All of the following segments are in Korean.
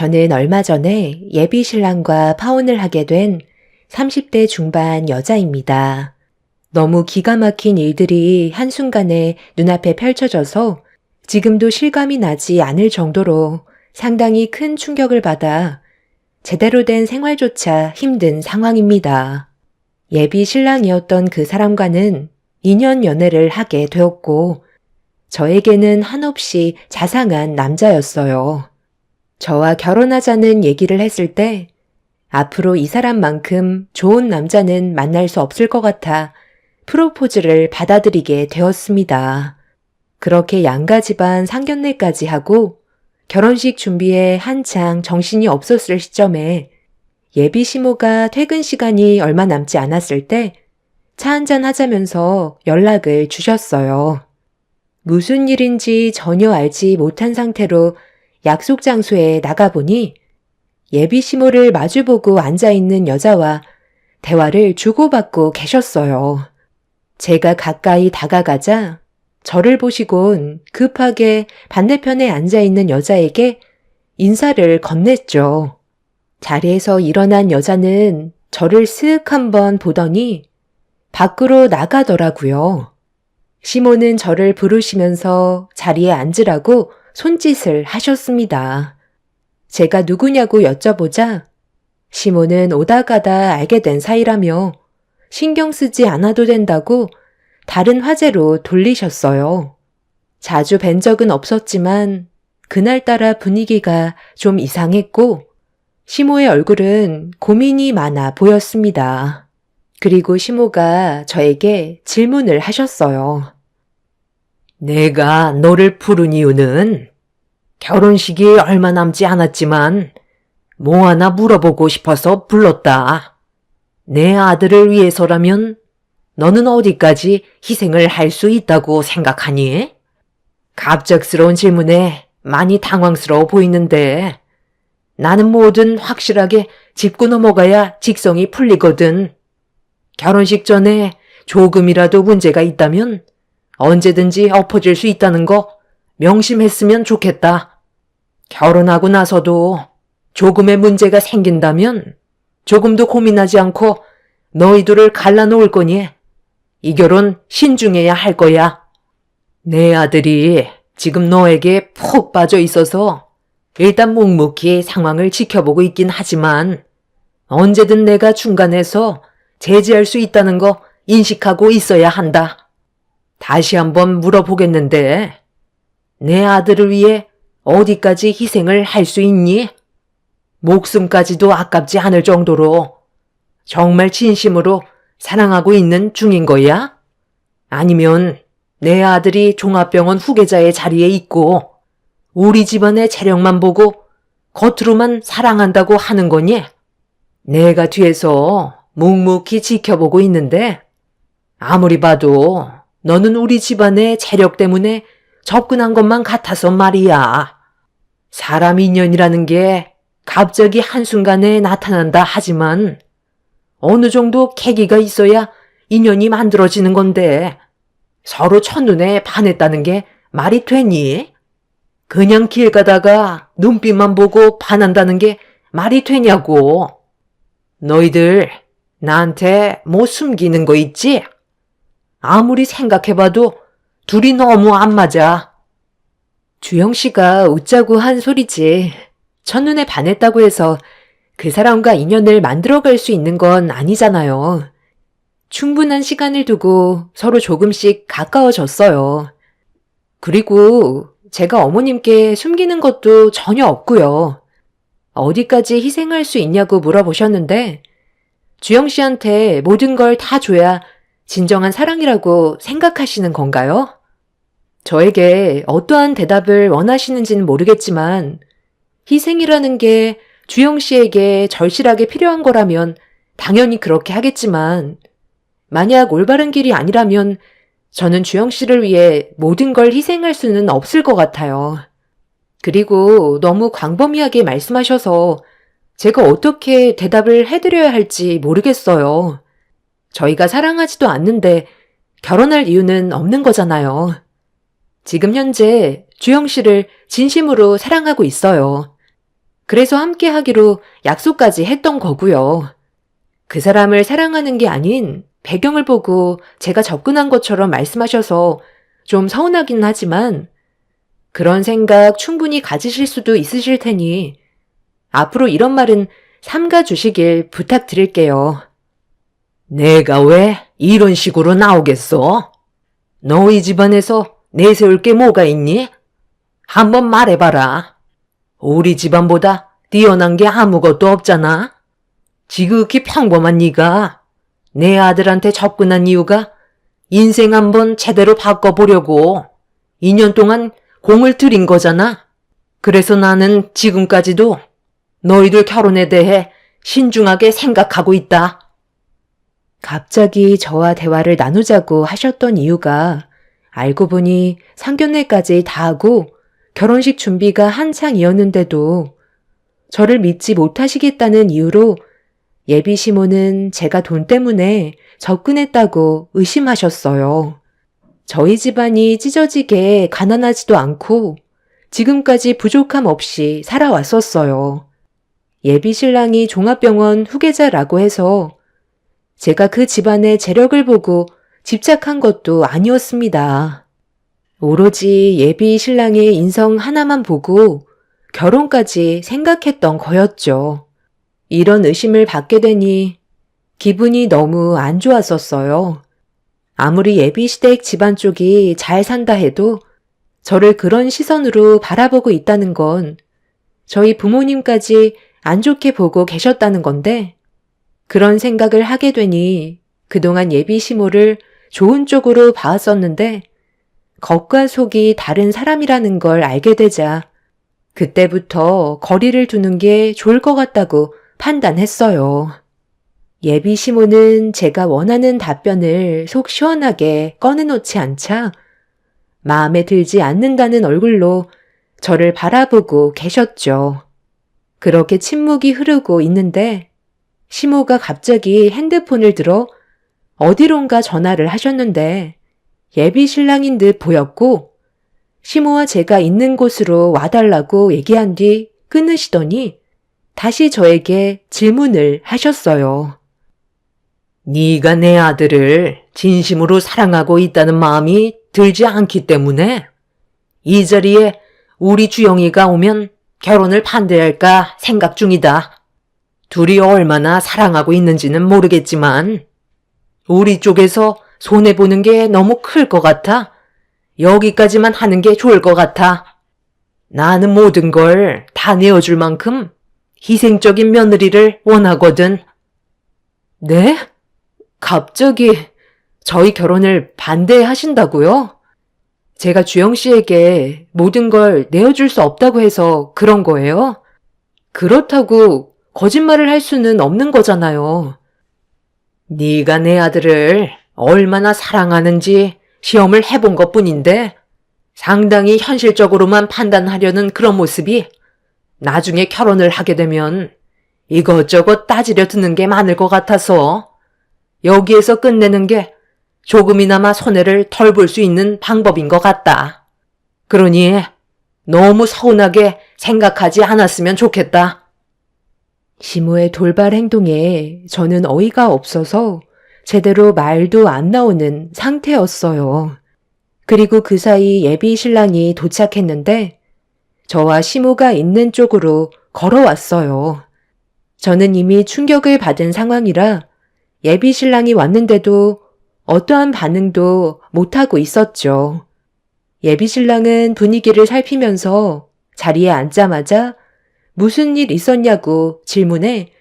저는 얼마 전에 예비 신랑과 파혼을 하게 된 30대 중반 여자입니다. 너무 기가 막힌 일들이 한순간에 눈앞에 펼쳐져서 지금도 실감이 나지 않을 정도로 상당히 큰 충격을 받아 제대로 된 생활조차 힘든 상황입니다. 예비 신랑이었던 그 사람과는 2년 연애를 하게 되었고 저에게는 한없이 자상한 남자였어요. 저와 결혼하자는 얘기를 했을 때 앞으로 이 사람만큼 좋은 남자는 만날 수 없을 것 같아 프로포즈를 받아들이게 되었습니다. 그렇게 양가 집안 상견례까지 하고 결혼식 준비에 한창 정신이 없었을 시점에 예비 시모가 퇴근 시간이 얼마 남지 않았을 때 차 한잔 하자면서 연락을 주셨어요. 무슨 일인지 전혀 알지 못한 상태로 약속 장소에 나가보니 예비 시모를 마주보고 앉아있는 여자와 대화를 주고받고 계셨어요. 제가 가까이 다가가자 저를 보시곤 급하게 반대편에 앉아있는 여자에게 인사를 건넸죠. 자리에서 일어난 여자는 저를 쓱 한번 보더니 밖으로 나가더라고요. 시모는 저를 부르시면서 자리에 앉으라고 손짓을 하셨습니다. 제가 누구냐고 여쭤보자 시모는 오다 가다 알게 된 사이라며 신경 쓰지 않아도 된다고 다른 화제로 돌리셨어요. 자주 뵌 적은 없었지만 그날따라 분위기가 좀 이상했고 시모의 얼굴은 고민이 많아 보였습니다. 그리고 시모가 저에게 질문을 하셨어요. 내가 너를 부른 이유는 결혼식이 얼마 남지 않았지만 뭐 하나 물어보고 싶어서 불렀다. 내 아들을 위해서라면 너는 어디까지 희생을 할 수 있다고 생각하니? 갑작스러운 질문에 많이 당황스러워 보이는데 나는 뭐든 확실하게 짚고 넘어가야 직성이 풀리거든. 결혼식 전에 조금이라도 문제가 있다면 언제든지 엎어질 수 있다는 거 명심했으면 좋겠다. 결혼하고 나서도 조금의 문제가 생긴다면 조금도 고민하지 않고 너희들을 갈라놓을 거니 이 결혼 신중해야 할 거야. 내 아들이 지금 너에게 푹 빠져 있어서 일단 묵묵히 상황을 지켜보고 있긴 하지만 언제든 내가 중간에서 제지할 수 있다는 거 인식하고 있어야 한다. 다시 한번 물어보겠는데 내 아들을 위해 어디까지 희생을 할 수 있니? 목숨까지도 아깝지 않을 정도로 정말 진심으로 사랑하고 있는 중인 거야? 아니면 내 아들이 종합병원 후계자의 자리에 있고 우리 집안의 재력만 보고 겉으로만 사랑한다고 하는 거니? 내가 뒤에서 묵묵히 지켜보고 있는데 아무리 봐도 너는 우리 집안의 재력 때문에 접근한 것만 같아서 말이야. 사람 인연이라는 게 갑자기 한순간에 나타난다 하지만 어느 정도 계기가 있어야 인연이 만들어지는 건데 서로 첫눈에 반했다는 게 말이 되니? 그냥 길 가다가 눈빛만 보고 반한다는 게 말이 되냐고. 너희들 나한테 뭐 숨기는 거 있지? 아무리 생각해봐도 둘이 너무 안 맞아. 주영 씨가 웃자고 한 소리지. 첫눈에 반했다고 해서 그 사람과 인연을 만들어갈 수 있는 건 아니잖아요. 충분한 시간을 두고 서로 조금씩 가까워졌어요. 그리고 제가 어머님께 숨기는 것도 전혀 없고요. 어디까지 희생할 수 있냐고 물어보셨는데 주영 씨한테 모든 걸 다 줘야 진정한 사랑이라고 생각하시는 건가요? 저에게 어떠한 대답을 원하시는지는 모르겠지만 희생이라는 게 주영 씨에게 절실하게 필요한 거라면 당연히 그렇게 하겠지만 만약 올바른 길이 아니라면 저는 주영 씨를 위해 모든 걸 희생할 수는 없을 것 같아요. 그리고 너무 광범위하게 말씀하셔서 제가 어떻게 대답을 해드려야 할지 모르겠어요. 저희가 사랑하지도 않는데 결혼할 이유는 없는 거잖아요. 지금 현재 주영 씨를 진심으로 사랑하고 있어요. 그래서 함께 하기로 약속까지 했던 거고요. 그 사람을 사랑하는 게 아닌 배경을 보고 제가 접근한 것처럼 말씀하셔서 좀 서운하긴 하지만 그런 생각 충분히 가지실 수도 있으실 테니 앞으로 이런 말은 삼가 주시길 부탁드릴게요. 내가 왜 이런 식으로 나오겠어? 너희 집안에서 내세울 게 뭐가 있니? 한번 말해봐라. 우리 집안보다 뛰어난 게 아무것도 없잖아. 지극히 평범한 네가 내 아들한테 접근한 이유가 인생 한번 제대로 바꿔보려고 2년 동안 공을 들인 거잖아. 그래서 나는 지금까지도 너희들 결혼에 대해 신중하게 생각하고 있다. 갑자기 저와 대화를 나누자고 하셨던 이유가 알고 보니 상견례까지 다 하고 결혼식 준비가 한창이었는데도 저를 믿지 못하시겠다는 이유로 예비 시모는 제가 돈 때문에 접근했다고 의심하셨어요. 저희 집안이 찢어지게 가난하지도 않고 지금까지 부족함 없이 살아왔었어요. 예비 신랑이 종합병원 후계자라고 해서 제가 그 집안의 재력을 보고 집착한 것도 아니었습니다. 오로지 예비 신랑의 인성 하나만 보고 결혼까지 생각했던 거였죠. 이런 의심을 받게 되니 기분이 너무 안 좋았었어요. 아무리 예비 시댁 집안 쪽이 잘 산다 해도 저를 그런 시선으로 바라보고 있다는 건 저희 부모님까지 안 좋게 보고 계셨다는 건데 그런 생각을 하게 되니 그동안 예비 시모를 좋은 쪽으로 봐왔었는데 겉과 속이 다른 사람이라는 걸 알게 되자 그때부터 거리를 두는 게 좋을 것 같다고 판단했어요. 예비 시모는 제가 원하는 답변을 속 시원하게 꺼내놓지 않자 마음에 들지 않는다는 얼굴로 저를 바라보고 계셨죠. 그렇게 침묵이 흐르고 있는데 시모가 갑자기 핸드폰을 들어 어디론가 전화를 하셨는데 예비 신랑인 듯 보였고 시모와 제가 있는 곳으로 와달라고 얘기한 뒤 끊으시더니 다시 저에게 질문을 하셨어요. 네가 내 아들을 진심으로 사랑하고 있다는 마음이 들지 않기 때문에 이 자리에 우리 주영이가 오면 결혼을 반대할까 생각 중이다. 둘이 얼마나 사랑하고 있는지는 모르겠지만 우리 쪽에서 손해보는 게 너무 클 것 같아. 여기까지만 하는 게 좋을 것 같아. 나는 모든 걸 다 내어줄 만큼 희생적인 며느리를 원하거든. 네? 갑자기 저희 결혼을 반대하신다고요? 제가 주영 씨에게 모든 걸 내어줄 수 없다고 해서 그런 거예요? 그렇다고 거짓말을 할 수는 없는 거잖아요. 네가 내 아들을 얼마나 사랑하는지 시험을 해본 것뿐인데 상당히 현실적으로만 판단하려는 그런 모습이 나중에 결혼을 하게 되면 이것저것 따지려 드는 게 많을 것 같아서 여기에서 끝내는 게 조금이나마 손해를 덜 볼 수 있는 방법인 것 같다. 그러니 너무 서운하게 생각하지 않았으면 좋겠다. 시모의 돌발 행동에 저는 어이가 없어서 제대로 말도 안 나오는 상태였어요. 그리고 그 사이 예비 신랑이 도착했는데 저와 시모가 있는 쪽으로 걸어왔어요. 저는 이미 충격을 받은 상황이라 예비 신랑이 왔는데도 어떠한 반응도 못하고 있었죠. 예비 신랑은 분위기를 살피면서 자리에 앉자마자 무슨 일 있었냐고 질문해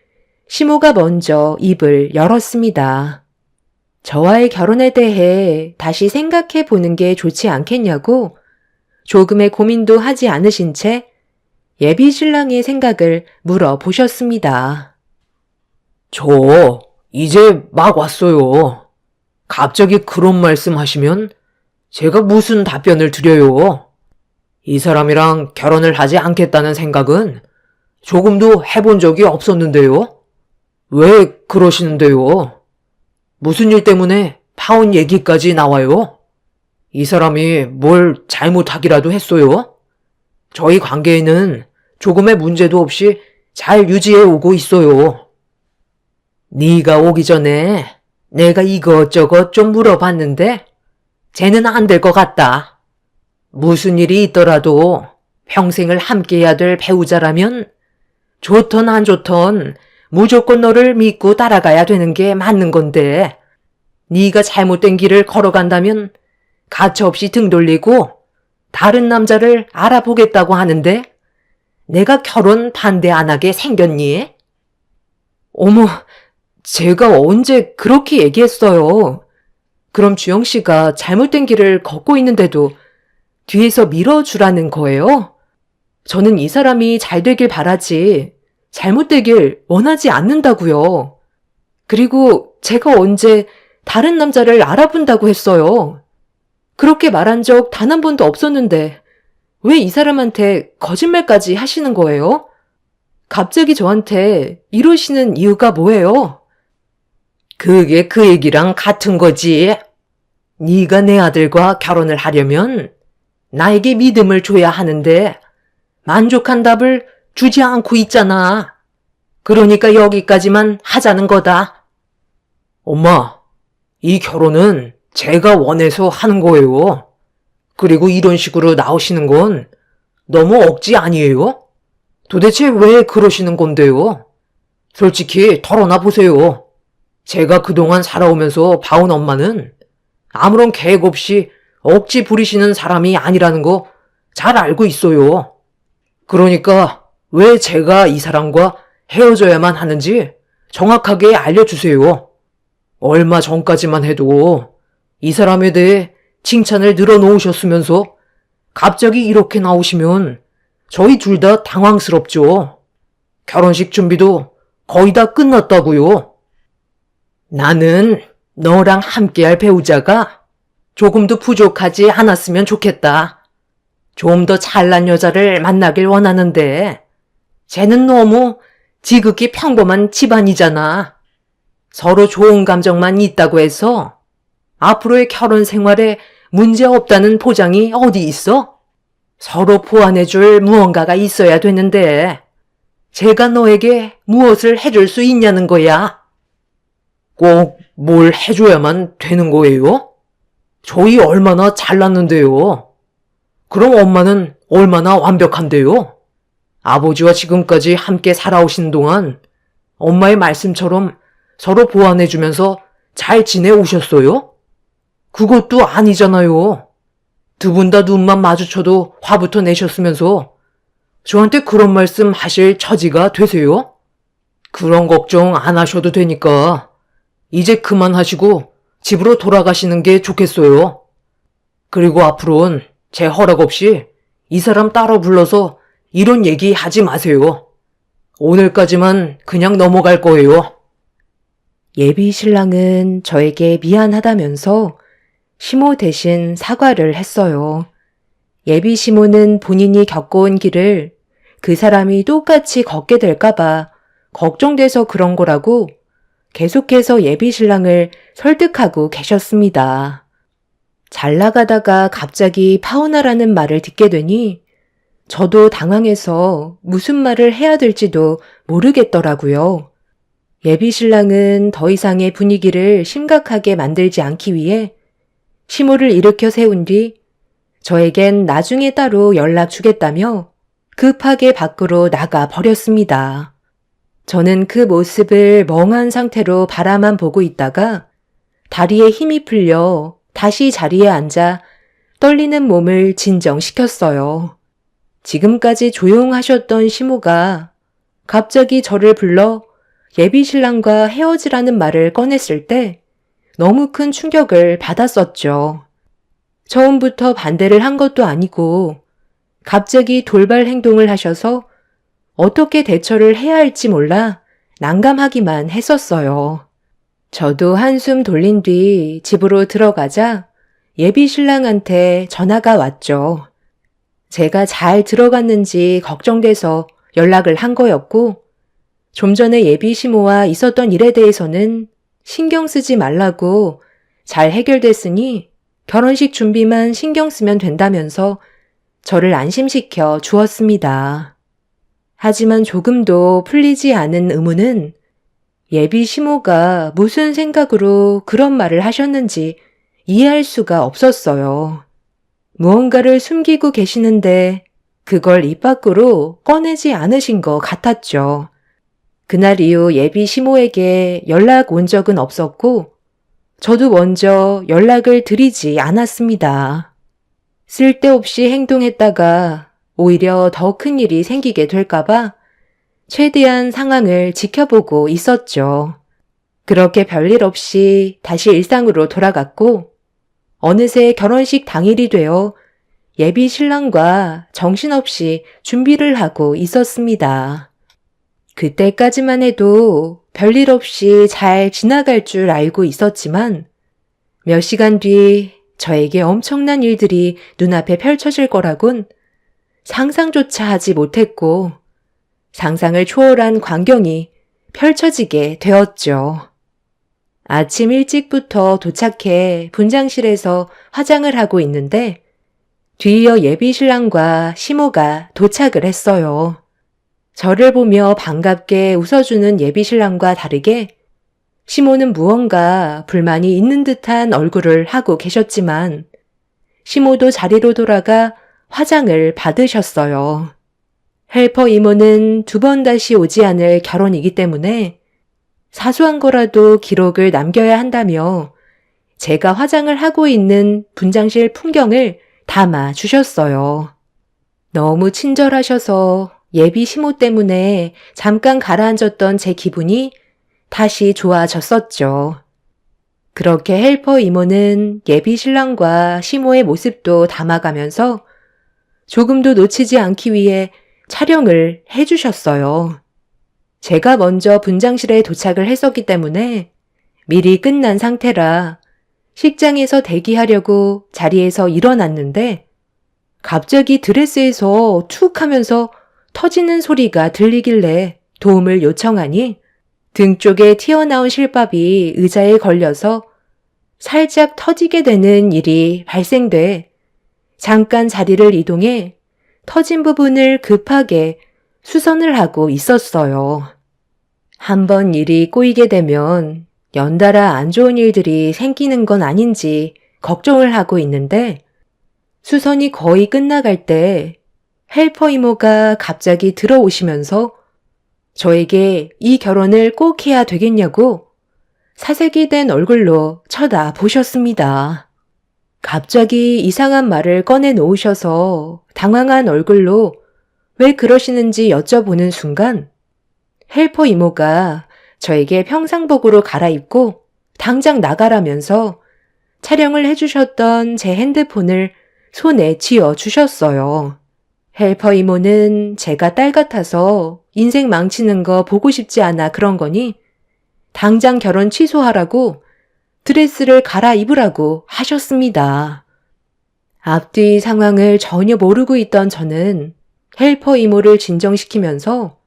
시모가 먼저 입을 열었습니다. 저와의 결혼에 대해 다시 생각해 보는 게 좋지 않겠냐고 조금의 고민도 하지 않으신 채 예비 신랑의 생각을 물어보셨습니다. 저 이제 막 왔어요. 갑자기 그런 말씀 하시면 제가 무슨 답변을 드려요? 이 사람이랑 결혼을 하지 않겠다는 생각은 조금도 해본 적이 없었는데요. 왜 그러시는데요? 무슨 일 때문에 파혼 얘기까지 나와요? 이 사람이 뭘 잘못하기라도 했어요? 저희 관계에는 조금의 문제도 없이 잘 유지해 오고 있어요. 네가 오기 전에 내가 이것저것 좀 물어봤는데 쟤는 안 될 것 같다. 무슨 일이 있더라도 평생을 함께해야 될 배우자라면 좋던 안 좋던 무조건 너를 믿고 따라가야 되는 게 맞는 건데 네가 잘못된 길을 걸어간다면 가차없이 등 돌리고 다른 남자를 알아보겠다고 하는데 내가 결혼 반대 안 하게 생겼니? 어머, 제가 언제 그렇게 얘기했어요. 그럼 주영 씨가 잘못된 길을 걷고 있는데도 뒤에서 밀어주라는 거예요? 저는 이 사람이 잘 되길 바라지 잘못되길 원하지 않는다고요. 그리고 제가 언제 다른 남자를 알아본다고 했어요. 그렇게 말한 적 단 한 번도 없었는데 왜 이 사람한테 거짓말까지 하시는 거예요? 갑자기 저한테 이러시는 이유가 뭐예요? 그게 그 얘기랑 같은 거지. 네가 내 아들과 결혼을 하려면 나에게 믿음을 줘야 하는데 만족한 답을 주지 않고 있잖아. 그러니까 여기까지만 하자는 거다. 엄마, 이 결혼은 제가 원해서 하는 거예요. 그리고 이런 식으로 나오시는 건 너무 억지 아니에요? 도대체 왜 그러시는 건데요? 솔직히 털어놔 보세요. 제가 그동안 살아오면서 봐온 엄마는 아무런 계획 없이 억지 부리시는 사람이 아니라는 거 잘 알고 있어요. 그러니까 왜 제가 이 사람과 헤어져야만 하는지 정확하게 알려주세요. 얼마 전까지만 해도 이 사람에 대해 칭찬을 늘어놓으셨으면서 갑자기 이렇게 나오시면 저희 둘 다 당황스럽죠. 결혼식 준비도 거의 다 끝났다고요. 나는 너랑 함께할 배우자가 조금도 부족하지 않았으면 좋겠다. 좀 더 잘난 여자를 만나길 원하는데 쟤는 너무 지극히 평범한 집안이잖아. 서로 좋은 감정만 있다고 해서 앞으로의 결혼 생활에 문제 없다는 보장이 어디 있어? 서로 보완해줄 무언가가 있어야 되는데 제가 너에게 무엇을 해줄 수 있냐는 거야. 꼭 뭘 해줘야만 되는 거예요? 저희 얼마나 잘났는데요. 그럼 엄마는 얼마나 완벽한데요? 아버지와 지금까지 함께 살아오신 동안 엄마의 말씀처럼 서로 보완해주면서 잘 지내오셨어요? 그것도 아니잖아요. 두 분 다 눈만 마주쳐도 화부터 내셨으면서 저한테 그런 말씀 하실 처지가 되세요? 그런 걱정 안 하셔도 되니까 이제 그만하시고 집으로 돌아가시는 게 좋겠어요. 그리고 앞으로는 제 허락 없이 이 사람 따로 불러서 이런 얘기 하지 마세요. 오늘까지만 그냥 넘어갈 거예요. 예비 신랑은 저에게 미안하다면서 시모 대신 사과를 했어요. 예비 시모는 본인이 겪어온 길을 그 사람이 똑같이 걷게 될까봐 걱정돼서 그런 거라고 계속해서 예비 신랑을 설득하고 계셨습니다. 잘 나가다가 갑자기 파혼하라는 말을 듣게 되니 저도 당황해서 무슨 말을 해야 될지도 모르겠더라고요. 예비 신랑은 더 이상의 분위기를 심각하게 만들지 않기 위해 시모를 일으켜 세운 뒤 저에겐 나중에 따로 연락 주겠다며 급하게 밖으로 나가 버렸습니다. 저는 그 모습을 멍한 상태로 바라만 보고 있다가 다리에 힘이 풀려 다시 자리에 앉아 떨리는 몸을 진정시켰어요. 지금까지 조용하셨던 시모가 갑자기 저를 불러 예비 신랑과 헤어지라는 말을 꺼냈을 때 너무 큰 충격을 받았었죠. 처음부터 반대를 한 것도 아니고 갑자기 돌발 행동을 하셔서 어떻게 대처를 해야 할지 몰라 난감하기만 했었어요. 저도 한숨 돌린 뒤 집으로 들어가자 예비 신랑한테 전화가 왔죠. 제가 잘 들어갔는지 걱정돼서 연락을 한 거였고 좀 전에 예비 시모와 있었던 일에 대해서는 신경 쓰지 말라고 잘 해결됐으니 결혼식 준비만 신경 쓰면 된다면서 저를 안심시켜 주었습니다. 하지만 조금도 풀리지 않은 의문은 예비 시모가 무슨 생각으로 그런 말을 하셨는지 이해할 수가 없었어요. 무언가를 숨기고 계시는데 그걸 입 밖으로 꺼내지 않으신 것 같았죠. 그날 이후 예비 시모에게 연락 온 적은 없었고 저도 먼저 연락을 드리지 않았습니다. 쓸데없이 행동했다가 오히려 더 큰 일이 생기게 될까봐 최대한 상황을 지켜보고 있었죠. 그렇게 별일 없이 다시 일상으로 돌아갔고 어느새 결혼식 당일이 되어 예비 신랑과 정신없이 준비를 하고 있었습니다. 그때까지만 해도 별일 없이 잘 지나갈 줄 알고 있었지만 몇 시간 뒤 저에게 엄청난 일들이 눈앞에 펼쳐질 거라곤 상상조차 하지 못했고 상상을 초월한 광경이 펼쳐지게 되었죠. 아침 일찍부터 도착해 분장실에서 화장을 하고 있는데 뒤이어 예비 신랑과 시모가 도착을 했어요. 저를 보며 반갑게 웃어주는 예비 신랑과 다르게 시모는 무언가 불만이 있는 듯한 얼굴을 하고 계셨지만 시모도 자리로 돌아가 화장을 받으셨어요. 헬퍼 이모는 2번 다시 오지 않을 결혼이기 때문에 사소한 거라도 기록을 남겨야 한다며 제가 화장을 하고 있는 분장실 풍경을 담아 주셨어요. 너무 친절하셔서 예비 시모 때문에 잠깐 가라앉았던 제 기분이 다시 좋아졌었죠. 그렇게 헬퍼 이모는 예비 신랑과 시모의 모습도 담아가면서 조금도 놓치지 않기 위해 촬영을 해주셨어요. 제가 먼저 분장실에 도착을 했었기 때문에 미리 끝난 상태라 식장에서 대기하려고 자리에서 일어났는데 갑자기 드레스에서 툭 하면서 터지는 소리가 들리길래 도움을 요청하니 등 쪽에 튀어나온 실밥이 의자에 걸려서 살짝 터지게 되는 일이 발생돼 잠깐 자리를 이동해 터진 부분을 급하게 수선을 하고 있었어요. 한번 일이 꼬이게 되면 연달아 안 좋은 일들이 생기는 건 아닌지 걱정을 하고 있는데 수선이 거의 끝나갈 때 헬퍼 이모가 갑자기 들어오시면서 저에게 이 결혼을 꼭 해야 되겠냐고 사색이 된 얼굴로 쳐다보셨습니다. 갑자기 이상한 말을 꺼내 놓으셔서 당황한 얼굴로 왜 그러시는지 여쭤보는 순간 헬퍼 이모가 저에게 평상복으로 갈아입고 당장 나가라면서 촬영을 해주셨던 제 핸드폰을 손에 쥐어 주셨어요. 헬퍼 이모는 제가 딸 같아서 인생 망치는 거 보고 싶지 않아 그런 거니 당장 결혼 취소하라고 드레스를 갈아입으라고 하셨습니다. 앞뒤 상황을 전혀 모르고 있던 저는 헬퍼 이모를 진정시키면서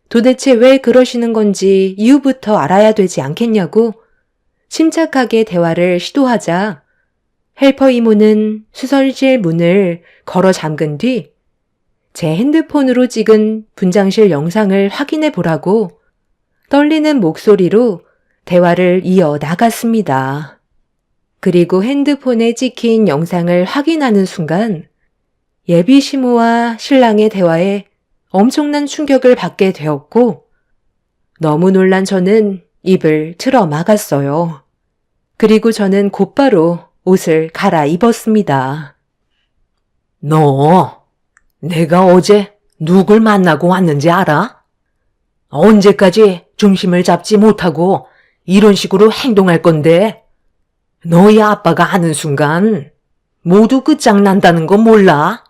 도대체 왜 그러시는 건지 이유부터 알아야 되지 않겠냐고 침착하게 대화를 시도하자 헬퍼 이모는 수선실 문을 걸어 잠근 뒤 제 핸드폰으로 찍은 분장실 영상을 확인해 보라고 떨리는 목소리로 대화를 이어 나갔습니다. 그리고 핸드폰에 찍힌 영상을 확인하는 순간 예비 시모와 신랑의 대화에 엄청난 충격을 받게 되었고 너무 놀란 저는 입을 틀어 막았어요. 그리고 저는 곧바로 옷을 갈아입었습니다. 너, 내가 어제 누굴 만나고 왔는지 알아? 언제까지 중심을 잡지 못하고 이런 식으로 행동할 건데? 너희 아빠가 아는 순간 모두 끝장난다는 거 몰라?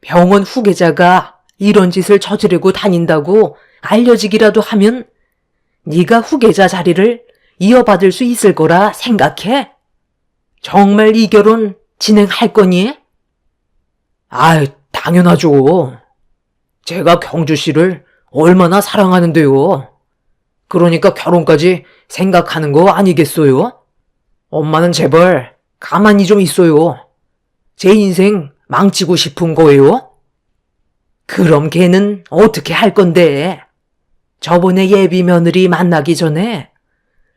병원 후계자가 이런 짓을 저지르고 다닌다고 알려지기라도 하면 네가 후계자 자리를 이어받을 수 있을 거라 생각해? 정말 이 결혼 진행할 거니? 아유, 당연하죠. 제가 경주 씨를 얼마나 사랑하는데요. 그러니까 결혼까지 생각하는 거 아니겠어요? 엄마는 제발 가만히 좀 있어요. 제 인생 망치고 싶은 거예요? 그럼 걔는 어떻게 할 건데? 저번에 예비 며느리 만나기 전에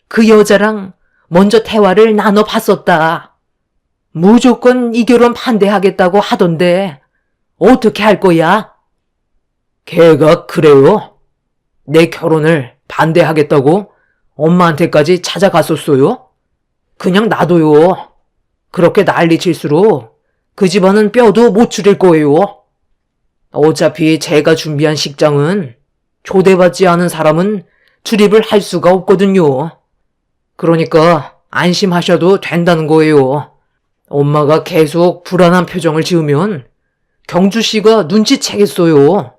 그 여자랑 먼저 대화를 나눠봤었다. 무조건 이 결혼 반대하겠다고 하던데 어떻게 할 거야? 걔가 그래요? 내 결혼을 반대하겠다고 엄마한테까지 찾아갔었어요? 그냥 놔둬요. 그렇게 난리 칠수록 그 집안은 뼈도 못 추릴 거예요. 어차피 제가 준비한 식장은 초대받지 않은 사람은 출입을 할 수가 없거든요. 그러니까 안심하셔도 된다는 거예요. 엄마가 계속 불안한 표정을 지으면 경주 씨가 눈치채겠어요.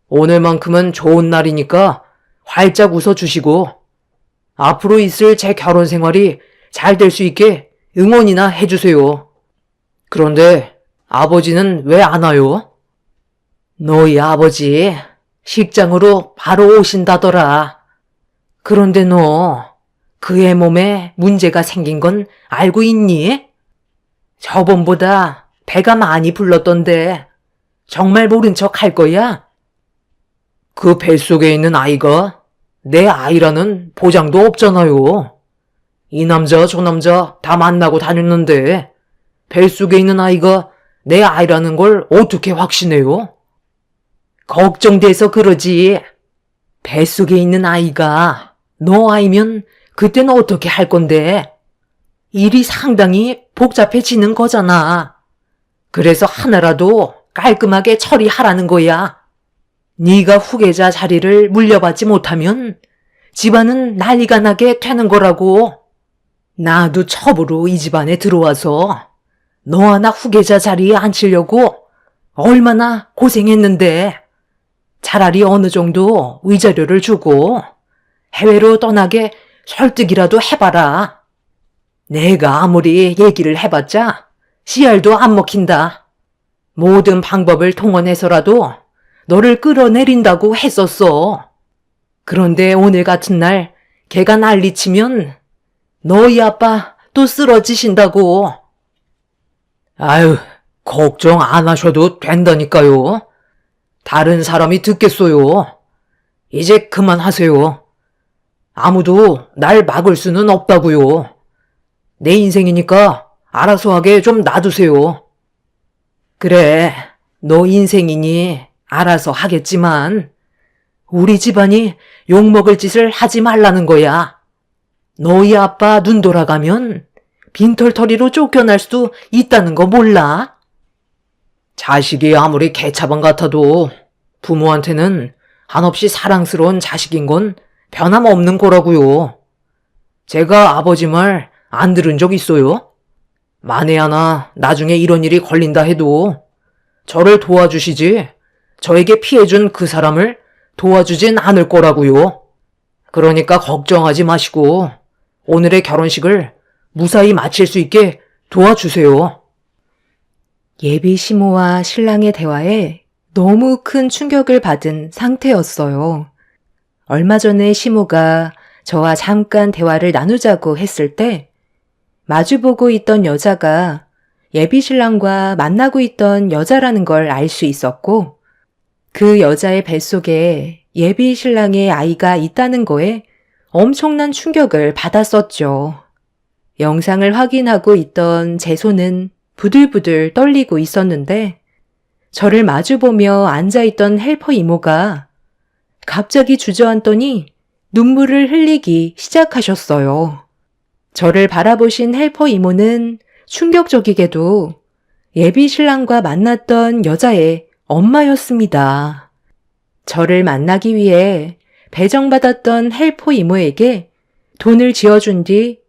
오늘만큼은 좋은 날이니까 활짝 웃어주시고 앞으로 있을 제 결혼 생활이 잘 될 수 있게 응원이나 해주세요. 그런데 아버지는 왜 안 와요? 너희 아버지 식장으로 바로 오신다더라. 그런데 너 그의 몸에 문제가 생긴 건 알고 있니? 저번보다 배가 많이 불렀던데 정말 모른 척 할 거야? 그 뱃속에 있는 아이가 내 아이라는 보장도 없잖아요. 이 남자 저 남자 다 만나고 다녔는데 뱃속에 있는 아이가 내 아이라는 걸 어떻게 확신해요? 걱정돼서 그러지. 뱃속에 있는 아이가 너 아이면 그땐 어떻게 할 건데? 일이 상당히 복잡해지는 거잖아. 그래서 하나라도 깔끔하게 처리하라는 거야. 네가 후계자 자리를 물려받지 못하면 집안은 난리가 나게 되는 거라고. 나도 첩으로 이 집안에 들어와서 너 하나 후계자 자리에 앉히려고 얼마나 고생했는데 차라리 어느 정도 위자료를 주고 해외로 떠나게 설득이라도 해봐라. 내가 아무리 얘기를 해봤자 씨알도 안 먹힌다. 모든 방법을 동원해서라도 너를 끌어내린다고 했었어. 그런데 오늘 같은 날 걔가 난리치면 너희 아빠 또 쓰러지신다고. 아유, 걱정 안 하셔도 된다니까요. 다른 사람이 듣겠어요. 이제 그만하세요. 아무도 날 막을 수는 없다고요. 내 인생이니까 알아서 하게 좀 놔두세요. 그래, 너 인생이니 알아서 하겠지만 우리 집안이 욕먹을 짓을 하지 말라는 거야. 너희 아빠 눈 돌아가면 빈털터리로 쫓겨날 수도 있다는 거 몰라? 자식이 아무리 개차반 같아도 부모한테는 한없이 사랑스러운 자식인 건 변함없는 거라고요. 제가 아버지 말 안 들은 적 있어요? 만에 하나 나중에 이런 일이 걸린다 해도 저를 도와주시지 저에게 피해준 그 사람을 도와주진 않을 거라고요. 그러니까 걱정하지 마시고 오늘의 결혼식을 무사히 마칠 수 있게 도와주세요. 예비 시모와 신랑의 대화에 너무 큰 충격을 받은 상태였어요. 얼마 전에 시모가 저와 잠깐 대화를 나누자고 했을 때 마주보고 있던 여자가 예비 신랑과 만나고 있던 여자라는 걸 알 수 있었고 그 여자의 뱃속에 예비 신랑의 아이가 있다는 거에 엄청난 충격을 받았었죠. 영상을 확인하고 있던 제 손은 부들부들 떨리고 있었는데 저를 마주보며 앉아있던 헬퍼 이모가 갑자기 주저앉더니 눈물을 흘리기 시작하셨어요. 저를 바라보신 헬퍼 이모는 충격적이게도 예비 신랑과 만났던 여자의 엄마였습니다. 저를 만나기 위해 배정받았던 헬퍼 이모에게 돈을 지어준 뒤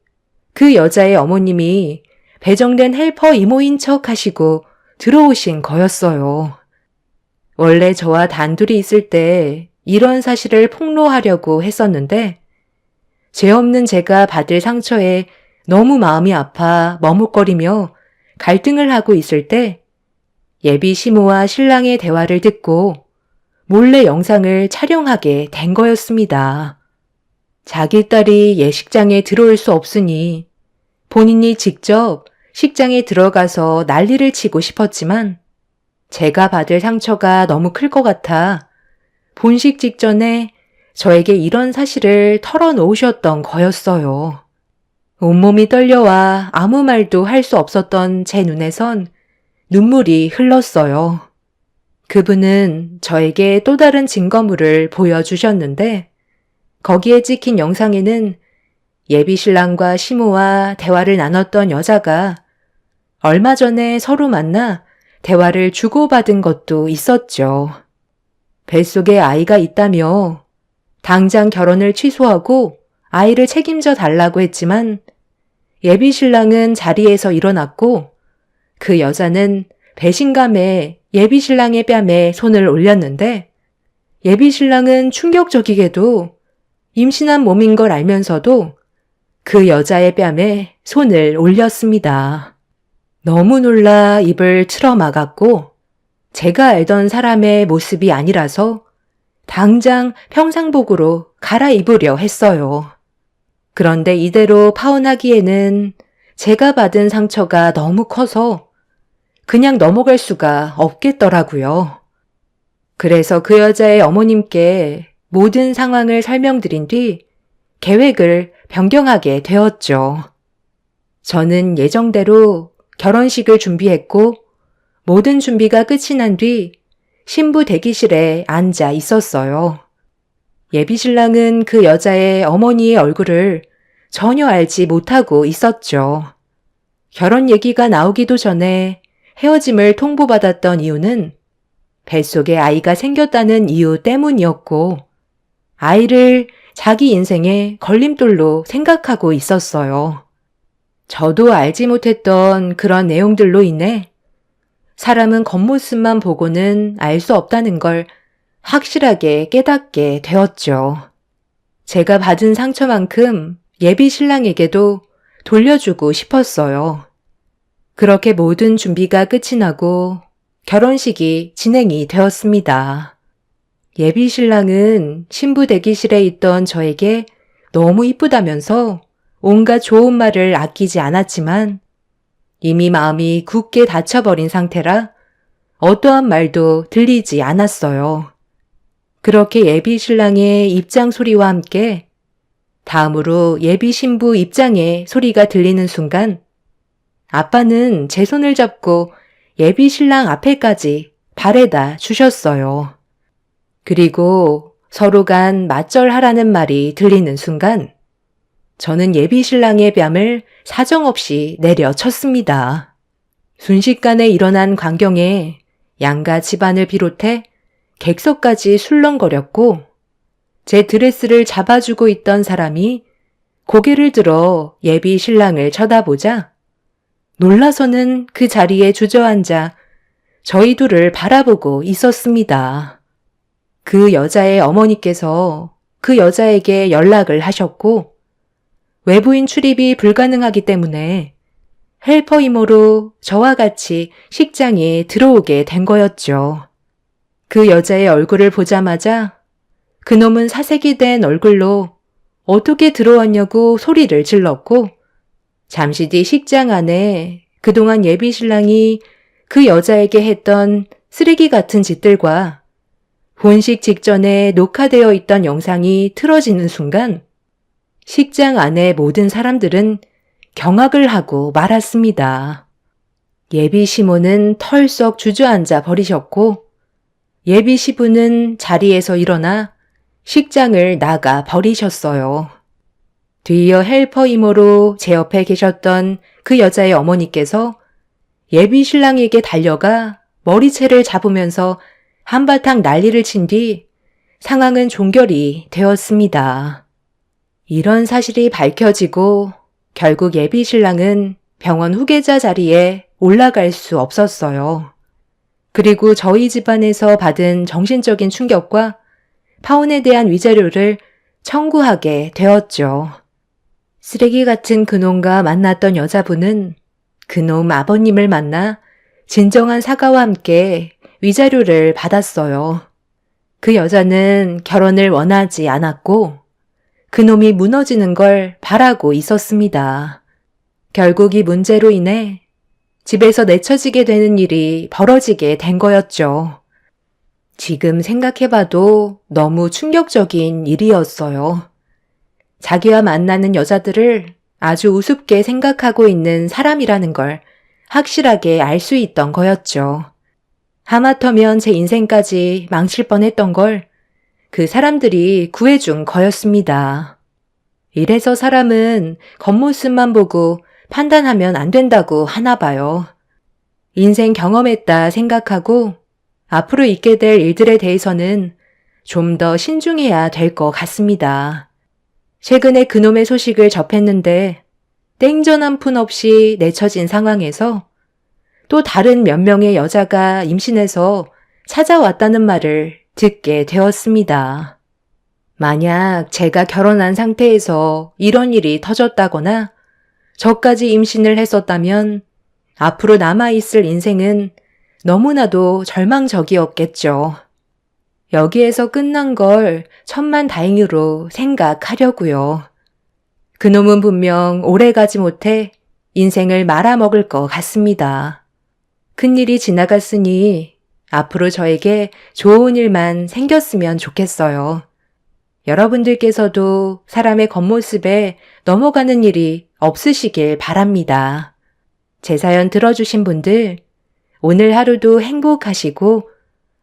그 여자의 어머님이 배정된 헬퍼 이모인 척 하시고 들어오신 거였어요. 원래 저와 단둘이 있을 때 이런 사실을 폭로하려고 했었는데 죄 없는 제가 받을 상처에 너무 마음이 아파 머뭇거리며 갈등을 하고 있을 때 예비 시모와 신랑의 대화를 듣고 몰래 영상을 촬영하게 된 거였습니다. 자기 딸이 예식장에 들어올 수 없으니 본인이 직접 식장에 들어가서 난리를 치고 싶었지만 제가 받을 상처가 너무 클 것 같아 본식 직전에 저에게 이런 사실을 털어놓으셨던 거였어요. 온몸이 떨려와 아무 말도 할 수 없었던 제 눈에선 눈물이 흘렀어요. 그분은 저에게 또 다른 증거물을 보여주셨는데 거기에 찍힌 영상에는 예비신랑과 시모와 대화를 나눴던 여자가 얼마 전에 서로 만나 대화를 주고받은 것도 있었죠. 뱃속에 아이가 있다며 당장 결혼을 취소하고 아이를 책임져 달라고 했지만 예비신랑은 자리에서 일어났고 그 여자는 배신감에 예비신랑의 뺨에 손을 올렸는데 예비신랑은 충격적이게도 임신한 몸인 걸 알면서도 그 여자의 뺨에 손을 올렸습니다. 너무 놀라 입을 틀어 막았고 제가 알던 사람의 모습이 아니라서 당장 평상복으로 갈아입으려 했어요. 그런데 이대로 파혼하기에는 제가 받은 상처가 너무 커서 그냥 넘어갈 수가 없겠더라고요. 그래서 그 여자의 어머님께 모든 상황을 설명드린 뒤 계획을 변경하게 되었죠. 저는 예정대로 결혼식을 준비했고 모든 준비가 끝이 난 뒤 신부 대기실에 앉아 있었어요. 예비신랑은 그 여자의 어머니의 얼굴을 전혀 알지 못하고 있었죠. 결혼 얘기가 나오기도 전에 헤어짐을 통보받았던 이유는 뱃속에 아이가 생겼다는 이유 때문이었고 아이를 자기 인생의 걸림돌로 생각하고 있었어요. 저도 알지 못했던 그런 내용들로 인해 사람은 겉모습만 보고는 알 수 없다는 걸 확실하게 깨닫게 되었죠. 제가 받은 상처만큼 예비 신랑에게도 돌려주고 싶었어요. 그렇게 모든 준비가 끝이 나고 결혼식이 진행이 되었습니다. 예비 신랑은 신부 대기실에 있던 저에게 너무 이쁘다면서 온갖 좋은 말을 아끼지 않았지만 이미 마음이 굳게 닫혀버린 상태라 어떠한 말도 들리지 않았어요. 그렇게 예비 신랑의 입장 소리와 함께 다음으로 예비 신부 입장의 소리가 들리는 순간 아빠는 제 손을 잡고 예비 신랑 앞에까지 바래다 주셨어요. 그리고 서로 간 맞절하라는 말이 들리는 순간 저는 예비 신랑의 뺨을 사정없이 내려쳤습니다. 순식간에 일어난 광경에 양가 집안을 비롯해 객석까지 술렁거렸고 제 드레스를 잡아주고 있던 사람이 고개를 들어 예비 신랑을 쳐다보자 놀라서는 그 자리에 주저앉아 저희 둘을 바라보고 있었습니다. 그 여자의 어머니께서 그 여자에게 연락을 하셨고 외부인 출입이 불가능하기 때문에 헬퍼 이모로 저와 같이 식장에 들어오게 된 거였죠. 그 여자의 얼굴을 보자마자 그놈은 사색이 된 얼굴로 어떻게 들어왔냐고 소리를 질렀고 잠시 뒤 식장 안에 그동안 예비 신랑이 그 여자에게 했던 쓰레기 같은 짓들과 본식 직전에 녹화되어 있던 영상이 틀어지는 순간 식장 안의 모든 사람들은 경악을 하고 말았습니다. 예비 시모는 털썩 주저앉아 버리셨고 예비 시부는 자리에서 일어나 식장을 나가 버리셨어요. 뒤이어 헬퍼 이모로 제 옆에 계셨던 그 여자의 어머니께서 예비 신랑에게 달려가 머리채를 잡으면서 한바탕 난리를 친 뒤 상황은 종결이 되었습니다. 이런 사실이 밝혀지고 결국 예비 신랑은 병원 후계자 자리에 올라갈 수 없었어요. 그리고 저희 집안에서 받은 정신적인 충격과 파혼에 대한 위자료를 청구하게 되었죠. 쓰레기 같은 그놈과 만났던 여자분은 그놈 아버님을 만나 진정한 사과와 함께 위자료를 받았어요. 그 여자는 결혼을 원하지 않았고 그놈이 무너지는 걸 바라고 있었습니다. 결국 이 문제로 인해 집에서 내쳐지게 되는 일이 벌어지게 된 거였죠. 지금 생각해봐도 너무 충격적인 일이었어요. 자기와 만나는 여자들을 아주 우습게 생각하고 있는 사람이라는 걸 확실하게 알 수 있던 거였죠. 하마터면 제 인생까지 망칠 뻔했던 걸 그 사람들이 구해준 거였습니다. 이래서 사람은 겉모습만 보고 판단하면 안 된다고 하나 봐요. 인생 경험했다 생각하고 앞으로 있게 될 일들에 대해서는 좀 더 신중해야 될 것 같습니다. 최근에 그놈의 소식을 접했는데 땡전 한 푼 없이 내쳐진 상황에서 또 다른 몇 명의 여자가 임신해서 찾아왔다는 말을 듣게 되었습니다. 만약 제가 결혼한 상태에서 이런 일이 터졌다거나 저까지 임신을 했었다면 앞으로 남아있을 인생은 너무나도 절망적이었겠죠. 여기에서 끝난 걸 천만다행으로 생각하려고요. 그놈은 분명 오래가지 못해 인생을 말아먹을 것 같습니다. 큰일이 지나갔으니 앞으로 저에게 좋은 일만 생겼으면 좋겠어요. 여러분들께서도 사람의 겉모습에 넘어가는 일이 없으시길 바랍니다. 제 사연 들어주신 분들, 오늘 하루도 행복하시고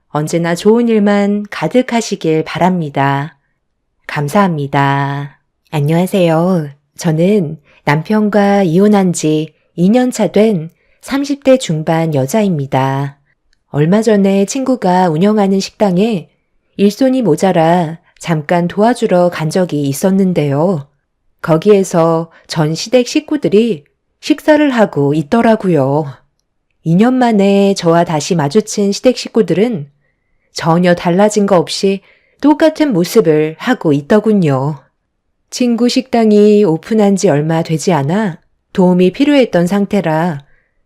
언제나 좋은 일만 가득하시길 바랍니다. 감사합니다. 안녕하세요. 저는 남편과 이혼한 지 2년 차 된 30대 중반 여자입니다. 얼마 전에 친구가 운영하는 식당에 일손이 모자라 잠깐 도와주러 간 적이 있었는데요. 거기에서 전 시댁 식구들이 식사를 하고 있더라고요. 2년 만에 저와 다시 마주친 시댁 식구들은 전혀 달라진 거 없이 똑같은 모습을 하고 있더군요. 친구 식당이 오픈한 지 얼마 되지 않아 도움이 필요했던 상태라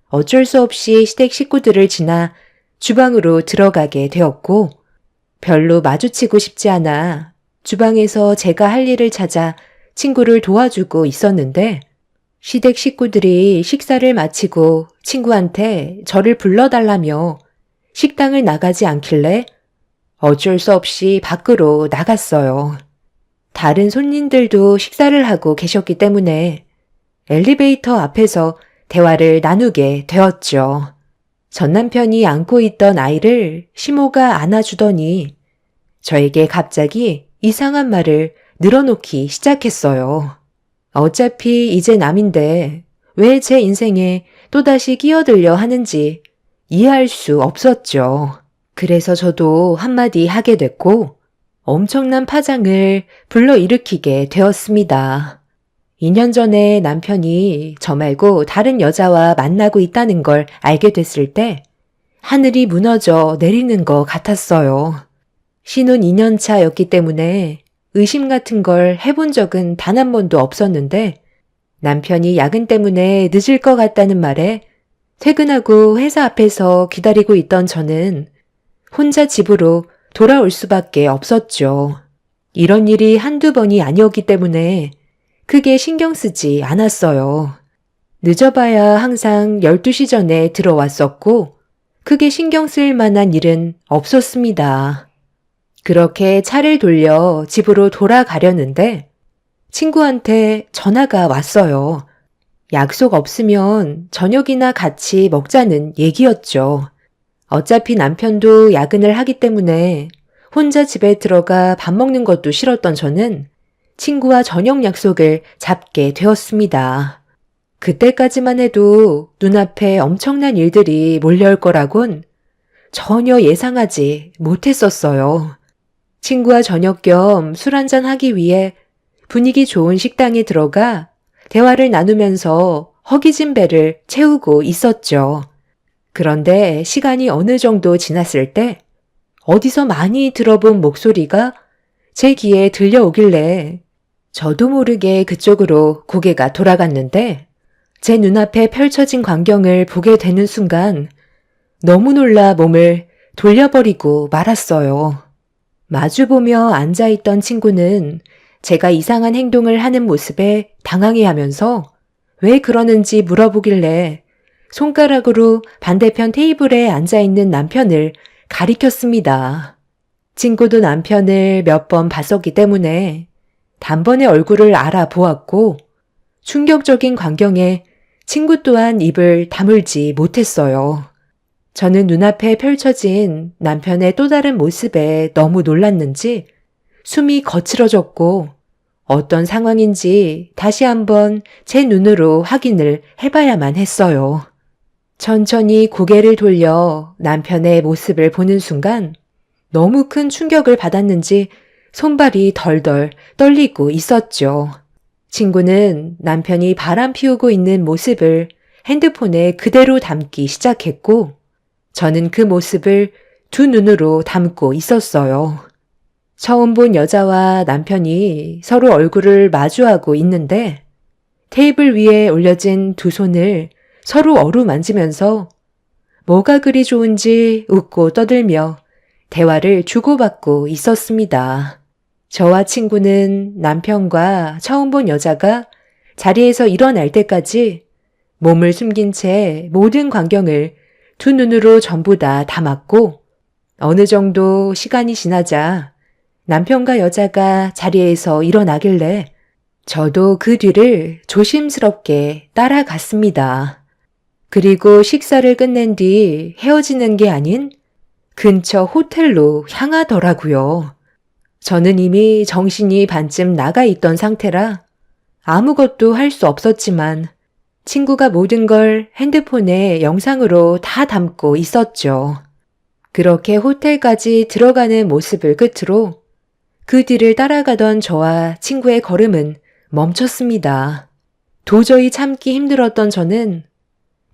어쩔 수 없이 시댁 식구들을 지나 주방으로 들어가게 되었고 별로 마주치고 싶지 않아 주방에서 제가 할 일을 찾아 친구를 도와주고 있었는데 시댁 식구들이 식사를 마치고 친구한테 저를 불러달라며 식당을 나가지 않길래 어쩔 수 없이 밖으로 나갔어요. 다른 손님들도 식사를 하고 계셨기 때문에 엘리베이터 앞에서 대화를 나누게 되었죠. 전 남편이 안고 있던 아이를 시모가 안아주더니 저에게 갑자기 이상한 말을 늘어놓기 시작했어요. 어차피 이제 남인데 왜 제 인생에 또다시 끼어들려 하는지 이해할 수 없었죠. 그래서 저도 한마디 하게 됐고 엄청난 파장을 불러일으키게 되었습니다. 2년 전에 남편이 저 말고 다른 여자와 만나고 있다는 걸 알게 됐을 때 하늘이 무너져 내리는 것 같았어요. 신혼 2년 차였기 때문에 의심 같은 걸 해본 적은 단 한 번도 없었는데 남편이 야근 때문에 늦을 것 같다는 말에 퇴근하고 회사 앞에서 기다리고 있던 저는 혼자 집으로 돌아올 수밖에 없었죠. 이런 일이 한두 번이 아니었기 때문에 크게 신경 쓰지 않았어요. 늦어봐야 항상 12시 전에 들어왔었고 크게 신경 쓸 만한 일은 없었습니다. 그렇게 차를 돌려 집으로 돌아가려는데 친구한테 전화가 왔어요. 약속 없으면 저녁이나 같이 먹자는 얘기였죠. 어차피 남편도 야근을 하기 때문에 혼자 집에 들어가 밥 먹는 것도 싫었던 저는 친구와 저녁 약속을 잡게 되었습니다. 그때까지만 해도 눈앞에 엄청난 일들이 몰려올 거라곤 전혀 예상하지 못했었어요. 친구와 저녁 겸 술 한잔 하기 위해 분위기 좋은 식당에 들어가 대화를 나누면서 허기진 배를 채우고 있었죠. 그런데 시간이 어느 정도 지났을 때 어디서 많이 들어본 목소리가 제 귀에 들려오길래 저도 모르게 그쪽으로 고개가 돌아갔는데 제 눈앞에 펼쳐진 광경을 보게 되는 순간 너무 놀라 몸을 돌려버리고 말았어요. 마주보며 앉아있던 친구는 제가 이상한 행동을 하는 모습에 당황해하면서 왜 그러는지 물어보길래 손가락으로 반대편 테이블에 앉아있는 남편을 가리켰습니다. 친구도 남편을 몇 번 봤었기 때문에 단번에 얼굴을 알아보았고 충격적인 광경에 친구 또한 입을 다물지 못했어요. 저는 눈앞에 펼쳐진 남편의 또 다른 모습에 너무 놀랐는지 숨이 거칠어졌고 어떤 상황인지 다시 한번 제 눈으로 확인을 해봐야만 했어요. 천천히 고개를 돌려 남편의 모습을 보는 순간 너무 큰 충격을 받았는지 손발이 덜덜 떨리고 있었죠. 친구는 남편이 바람 피우고 있는 모습을 핸드폰에 그대로 담기 시작했고 저는 그 모습을 두 눈으로 담고 있었어요. 처음 본 여자와 남편이 서로 얼굴을 마주하고 있는데 테이블 위에 올려진 두 손을 서로 어루만지면서 뭐가 그리 좋은지 웃고 떠들며 대화를 주고받고 있었습니다. 저와 친구는 남편과 처음 본 여자가 자리에서 일어날 때까지 몸을 숨긴 채 모든 광경을 두 눈으로 전부 다 담았고 어느 정도 시간이 지나자 남편과 여자가 자리에서 일어나길래 저도 그 뒤를 조심스럽게 따라갔습니다. 그리고 식사를 끝낸 뒤 헤어지는 게 아닌 근처 호텔로 향하더라고요. 저는 이미 정신이 반쯤 나가 있던 상태라 아무것도 할 수 없었지만 친구가 모든 걸 핸드폰에 영상으로 다 담고 있었죠. 그렇게 호텔까지 들어가는 모습을 끝으로 그 뒤를 따라가던 저와 친구의 걸음은 멈췄습니다. 도저히 참기 힘들었던 저는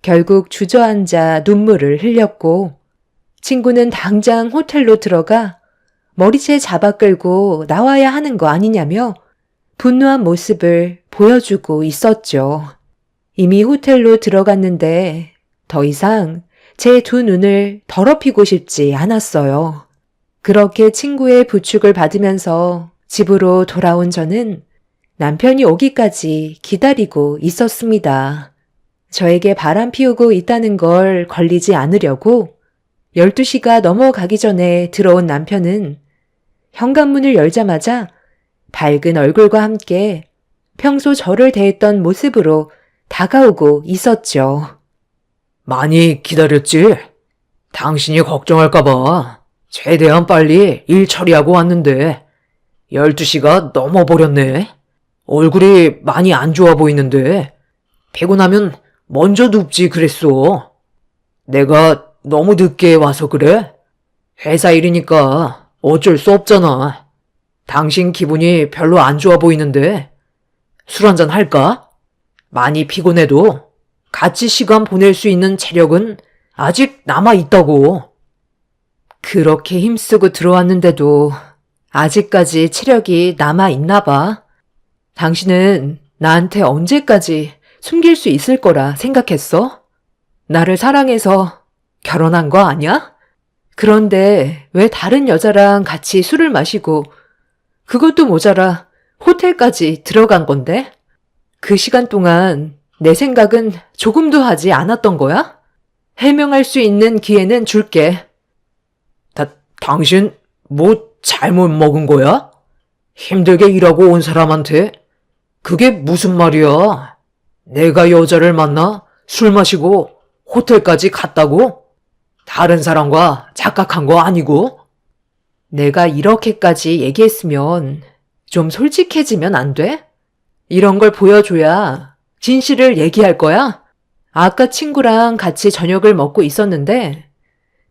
결국 주저앉아 눈물을 흘렸고 친구는 당장 호텔로 들어가 머리채 잡아 끌고 나와야 하는 거 아니냐며 분노한 모습을 보여주고 있었죠. 이미 호텔로 들어갔는데 더 이상 제 두 눈을 더럽히고 싶지 않았어요. 그렇게 친구의 부축을 받으면서 집으로 돌아온 저는 남편이 오기까지 기다리고 있었습니다. 저에게 바람 피우고 있다는 걸 걸리지 않으려고 12시가 넘어가기 전에 들어온 남편은 현관문을 열자마자 밝은 얼굴과 함께 평소 저를 대했던 모습으로 다가오고 있었죠. 많이 기다렸지? 당신이 걱정할까봐 최대한 빨리 일 처리하고 왔는데 12시가 넘어버렸네. 얼굴이 많이 안 좋아 보이는데 피곤하면 먼저 눕지 그랬어. 내가 너무 늦게 와서 그래? 회사 일이니까 어쩔 수 없잖아. 당신 기분이 별로 안 좋아 보이는데 술 한잔 할까? 많이 피곤해도 같이 시간 보낼 수 있는 체력은 아직 남아있다고. 그렇게 힘쓰고 들어왔는데도 아직까지 체력이 남아있나 봐. 당신은 나한테 언제까지 숨길 수 있을 거라 생각했어? 나를 사랑해서 결혼한 거 아니야? 그런데 왜 다른 여자랑 같이 술을 마시고 그것도 모자라 호텔까지 들어간 건데? 그 시간 동안 내 생각은 조금도 하지 않았던 거야? 해명할 수 있는 기회는 줄게. 당신 뭐 잘못 먹은 거야? 힘들게 일하고 온 사람한테 그게 무슨 말이야? 내가 여자를 만나 술 마시고 호텔까지 갔다고? 다른 사람과 착각한 거 아니고? 내가 이렇게까지 얘기했으면 좀 솔직해지면 안 돼? 이런 걸 보여줘야 진실을 얘기할 거야? 아까 친구랑 같이 저녁을 먹고 있었는데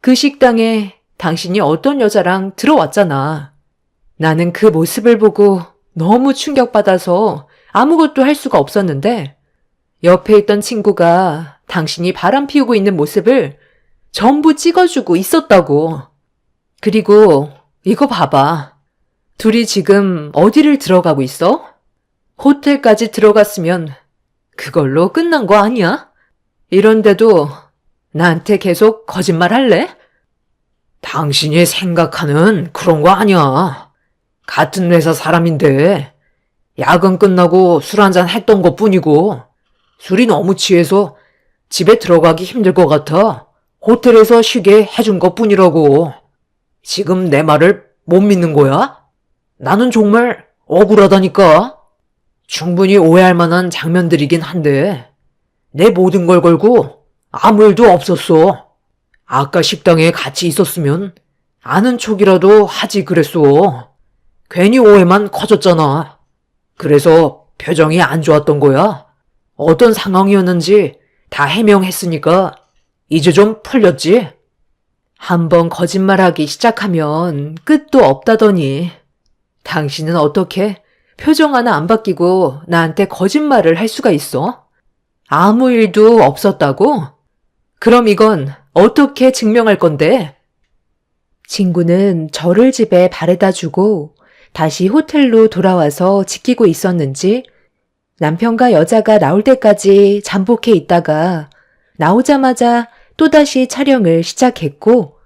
그 식당에 당신이 어떤 여자랑 들어왔잖아. 나는 그 모습을 보고 너무 충격받아서 아무것도 할 수가 없었는데 옆에 있던 친구가 당신이 바람 피우고 있는 모습을 전부 찍어주고 있었다고. 그리고 이거 봐봐. 둘이 지금 어디를 들어가고 있어? 호텔까지 들어갔으면 그걸로 끝난 거 아니야? 이런데도 나한테 계속 거짓말 할래? 당신이 생각하는 그런 거 아니야. 같은 회사 사람인데 야근 끝나고 술 한잔 했던 것 뿐이고 술이 너무 취해서 집에 들어가기 힘들 것 같아 호텔에서 쉬게 해준 것뿐이라고. 지금 내 말을 못 믿는 거야? 나는 정말 억울하다니까. 충분히 오해할 만한 장면들이긴 한데 내 모든 걸 걸고 아무 일도 없었어. 아까 식당에 같이 있었으면 아는 척이라도 하지 그랬어. 괜히 오해만 커졌잖아. 그래서 표정이 안 좋았던 거야. 어떤 상황이었는지 다 해명했으니까 이제 좀 풀렸지? 한번 거짓말하기 시작하면 끝도 없다더니 당신은 어떻게 표정 하나 안 바뀌고 나한테 거짓말을 할 수가 있어? 아무 일도 없었다고? 그럼 이건 어떻게 증명할 건데? 친구는 저를 집에 바래다 주고 다시 호텔로 돌아와서 지키고 있었는지 남편과 여자가 나올 때까지 잠복해 있다가 나오자마자 또다시 촬영을 시작했고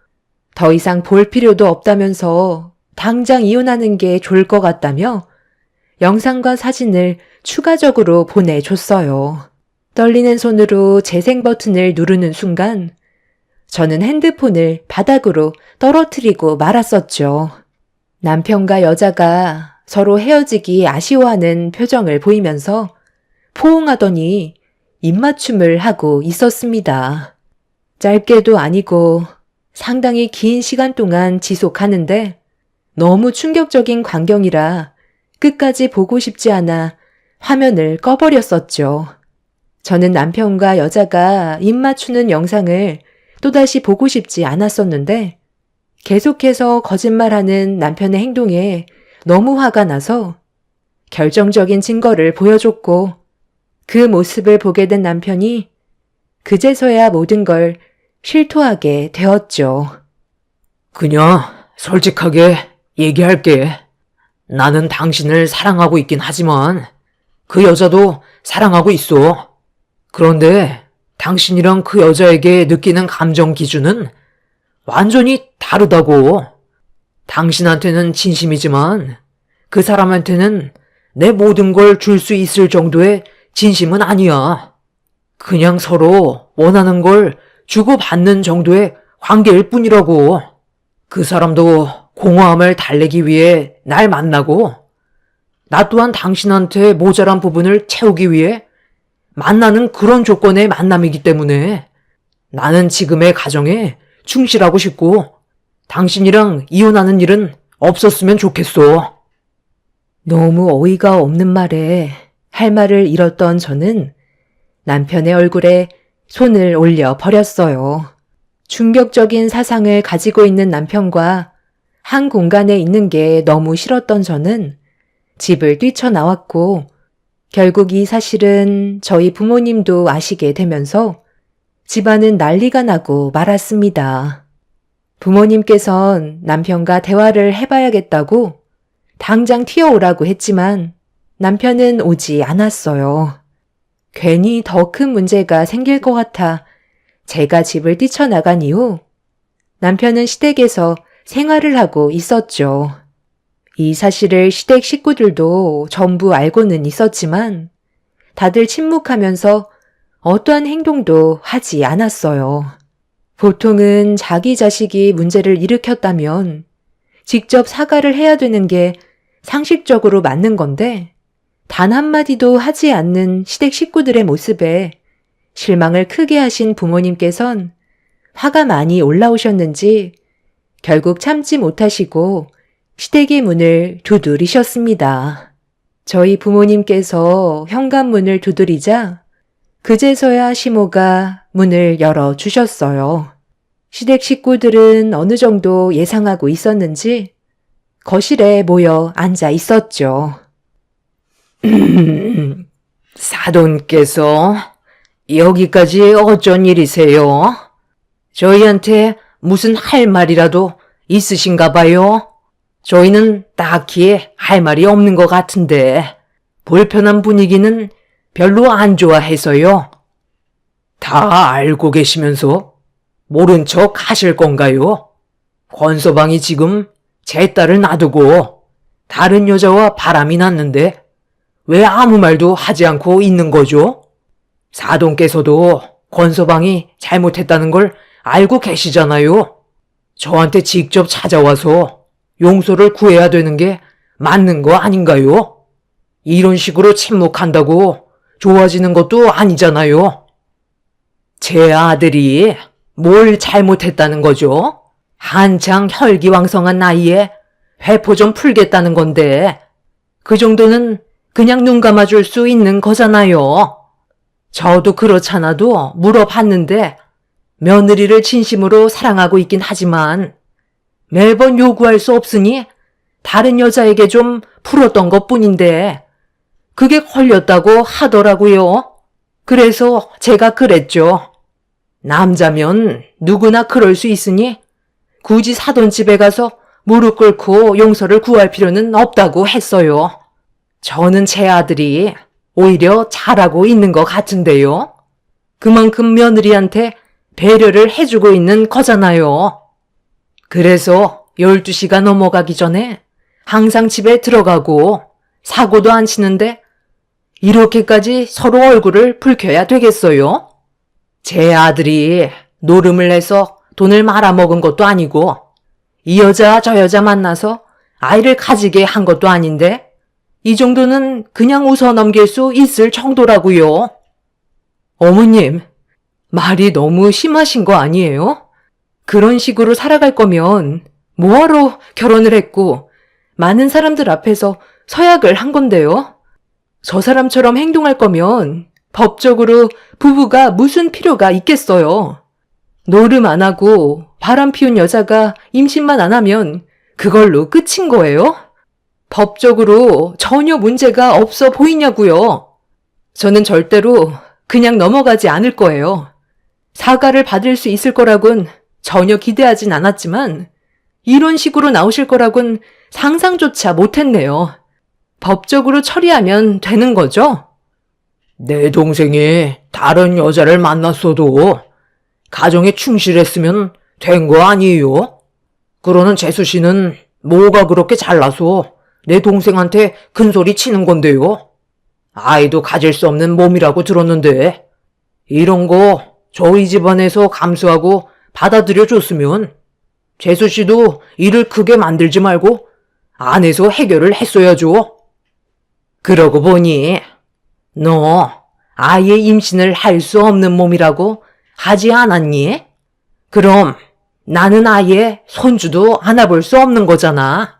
더 이상 볼 필요도 없다면서 당장 이혼하는 게 좋을 것 같다며 영상과 사진을 추가적으로 보내줬어요. 떨리는 손으로 재생 버튼을 누르는 순간 저는 핸드폰을 바닥으로 떨어뜨리고 말았었죠. 남편과 여자가 서로 헤어지기 아쉬워하는 표정을 보이면서 포옹하더니 입맞춤을 하고 있었습니다. 짧게도 아니고 상당히 긴 시간 동안 지속하는데 너무 충격적인 광경이라 끝까지 보고 싶지 않아 화면을 꺼버렸었죠. 저는 남편과 여자가 입맞추는 영상을 또다시 보고 싶지 않았었는데 계속해서 거짓말하는 남편의 행동에 너무 화가 나서 결정적인 증거를 보여줬고 그 모습을 보게 된 남편이 그제서야 모든 걸 실토하게 되었죠. 그냥 솔직하게 얘기할게. 나는 당신을 사랑하고 있긴 하지만 그 여자도 사랑하고 있어. 그런데 당신이랑 그 여자에게 느끼는 감정 기준은 완전히 다르다고. 당신한테는 진심이지만 그 사람한테는 내 모든 걸 줄 수 있을 정도의 진심은 아니야. 그냥 서로 원하는 걸 주고받는 정도의 관계일 뿐이라고. 그 사람도 공허함을 달래기 위해 날 만나고 나 또한 당신한테 모자란 부분을 채우기 위해 만나는 그런 조건의 만남이기 때문에 나는 지금의 가정에 충실하고 싶고 당신이랑 이혼하는 일은 없었으면 좋겠어. 너무 어이가 없는 말에 할 말을 잃었던 저는 남편의 얼굴에 손을 올려 버렸어요. 충격적인 사상을 가지고 있는 남편과 한 공간에 있는 게 너무 싫었던 저는 집을 뛰쳐나왔고 결국 이 사실은 저희 부모님도 아시게 되면서 집안은 난리가 나고 말았습니다. 부모님께선 남편과 대화를 해봐야겠다고 당장 튀어오라고 했지만 남편은 오지 않았어요. 괜히 더 큰 문제가 생길 것 같아 제가 집을 뛰쳐나간 이후 남편은 시댁에서 생활을 하고 있었죠. 이 사실을 시댁 식구들도 전부 알고는 있었지만 다들 침묵하면서 어떠한 행동도 하지 않았어요. 보통은 자기 자식이 문제를 일으켰다면 직접 사과를 해야 되는 게 상식적으로 맞는 건데 단 한마디도 하지 않는 시댁 식구들의 모습에 실망을 크게 하신 부모님께선 화가 많이 올라오셨는지 결국 참지 못하시고 시댁의 문을 두드리셨습니다. 저희 부모님께서 현관문을 두드리자 그제서야 시모가 문을 열어주셨어요. 시댁 식구들은 어느 정도 예상하고 있었는지 거실에 모여 앉아 있었죠. 사돈께서 여기까지 어쩐 일이세요? 저희한테 무슨 할 말이라도 있으신가 봐요? 저희는 딱히 할 말이 없는 것 같은데 불편한 분위기는 별로 안 좋아해서요. 다 알고 계시면서 모른 척 하실 건가요? 권서방이 지금 제 딸을 놔두고 다른 여자와 바람이 났는데 왜 아무 말도 하지 않고 있는 거죠? 사돈께서도 권서방이 잘못했다는 걸 알고 계시잖아요. 저한테 직접 찾아와서 용서를 구해야 되는 게 맞는 거 아닌가요? 이런 식으로 침묵한다고 좋아지는 것도 아니잖아요. 제 아들이 뭘 잘못했다는 거죠? 한창 혈기왕성한 나이에 회포 좀 풀겠다는 건데 그 정도는 그냥 눈 감아줄 수 있는 거잖아요. 저도 그렇잖아도 물어봤는데 며느리를 진심으로 사랑하고 있긴 하지만 매번 요구할 수 없으니 다른 여자에게 좀 풀었던 것뿐인데 그게 걸렸다고 하더라고요. 그래서 제가 그랬죠. 남자면 누구나 그럴 수 있으니 굳이 사돈 집에 가서 무릎 꿇고 용서를 구할 필요는 없다고 했어요. 저는 제 아들이 오히려 잘하고 있는 것 같은데요. 그만큼 며느리한테 배려를 해주고 있는 거잖아요. 그래서 12시가 넘어가기 전에 항상 집에 들어가고 사고도 안 치는데 이렇게까지 서로 얼굴을 붉혀야 되겠어요? 제 아들이 노름을 해서 돈을 말아먹은 것도 아니고 이 여자 저 여자 만나서 아이를 가지게 한 것도 아닌데 이 정도는 그냥 웃어 넘길 수 있을 정도라고요. 어머님, 말이 너무 심하신 거 아니에요? 그런 식으로 살아갈 거면 뭐하러 결혼을 했고 많은 사람들 앞에서 서약을 한 건데요. 저 사람처럼 행동할 거면 법적으로 부부가 무슨 필요가 있겠어요. 노름 안 하고 바람 피운 여자가 임신만 안 하면 그걸로 끝인 거예요? 법적으로 전혀 문제가 없어 보이냐고요. 저는 절대로 그냥 넘어가지 않을 거예요. 사과를 받을 수 있을 거라곤 전혀 기대하진 않았지만 이런 식으로 나오실 거라곤 상상조차 못했네요. 법적으로 처리하면 되는 거죠? 내 동생이 다른 여자를 만났어도 가정에 충실했으면 된 거 아니에요? 그러는 재수 씨는 뭐가 그렇게 잘나서 내 동생한테 큰소리 치는 건데요? 아이도 가질 수 없는 몸이라고 들었는데 이런 거 저희 집안에서 감수하고 받아들여 줬으면 재수 씨도 일을 크게 만들지 말고 안에서 해결을 했어야죠. 그러고 보니 너 아예 임신을 할 수 없는 몸이라고 하지 않았니? 그럼 나는 아예 손주도 안아볼 수 없는 거잖아.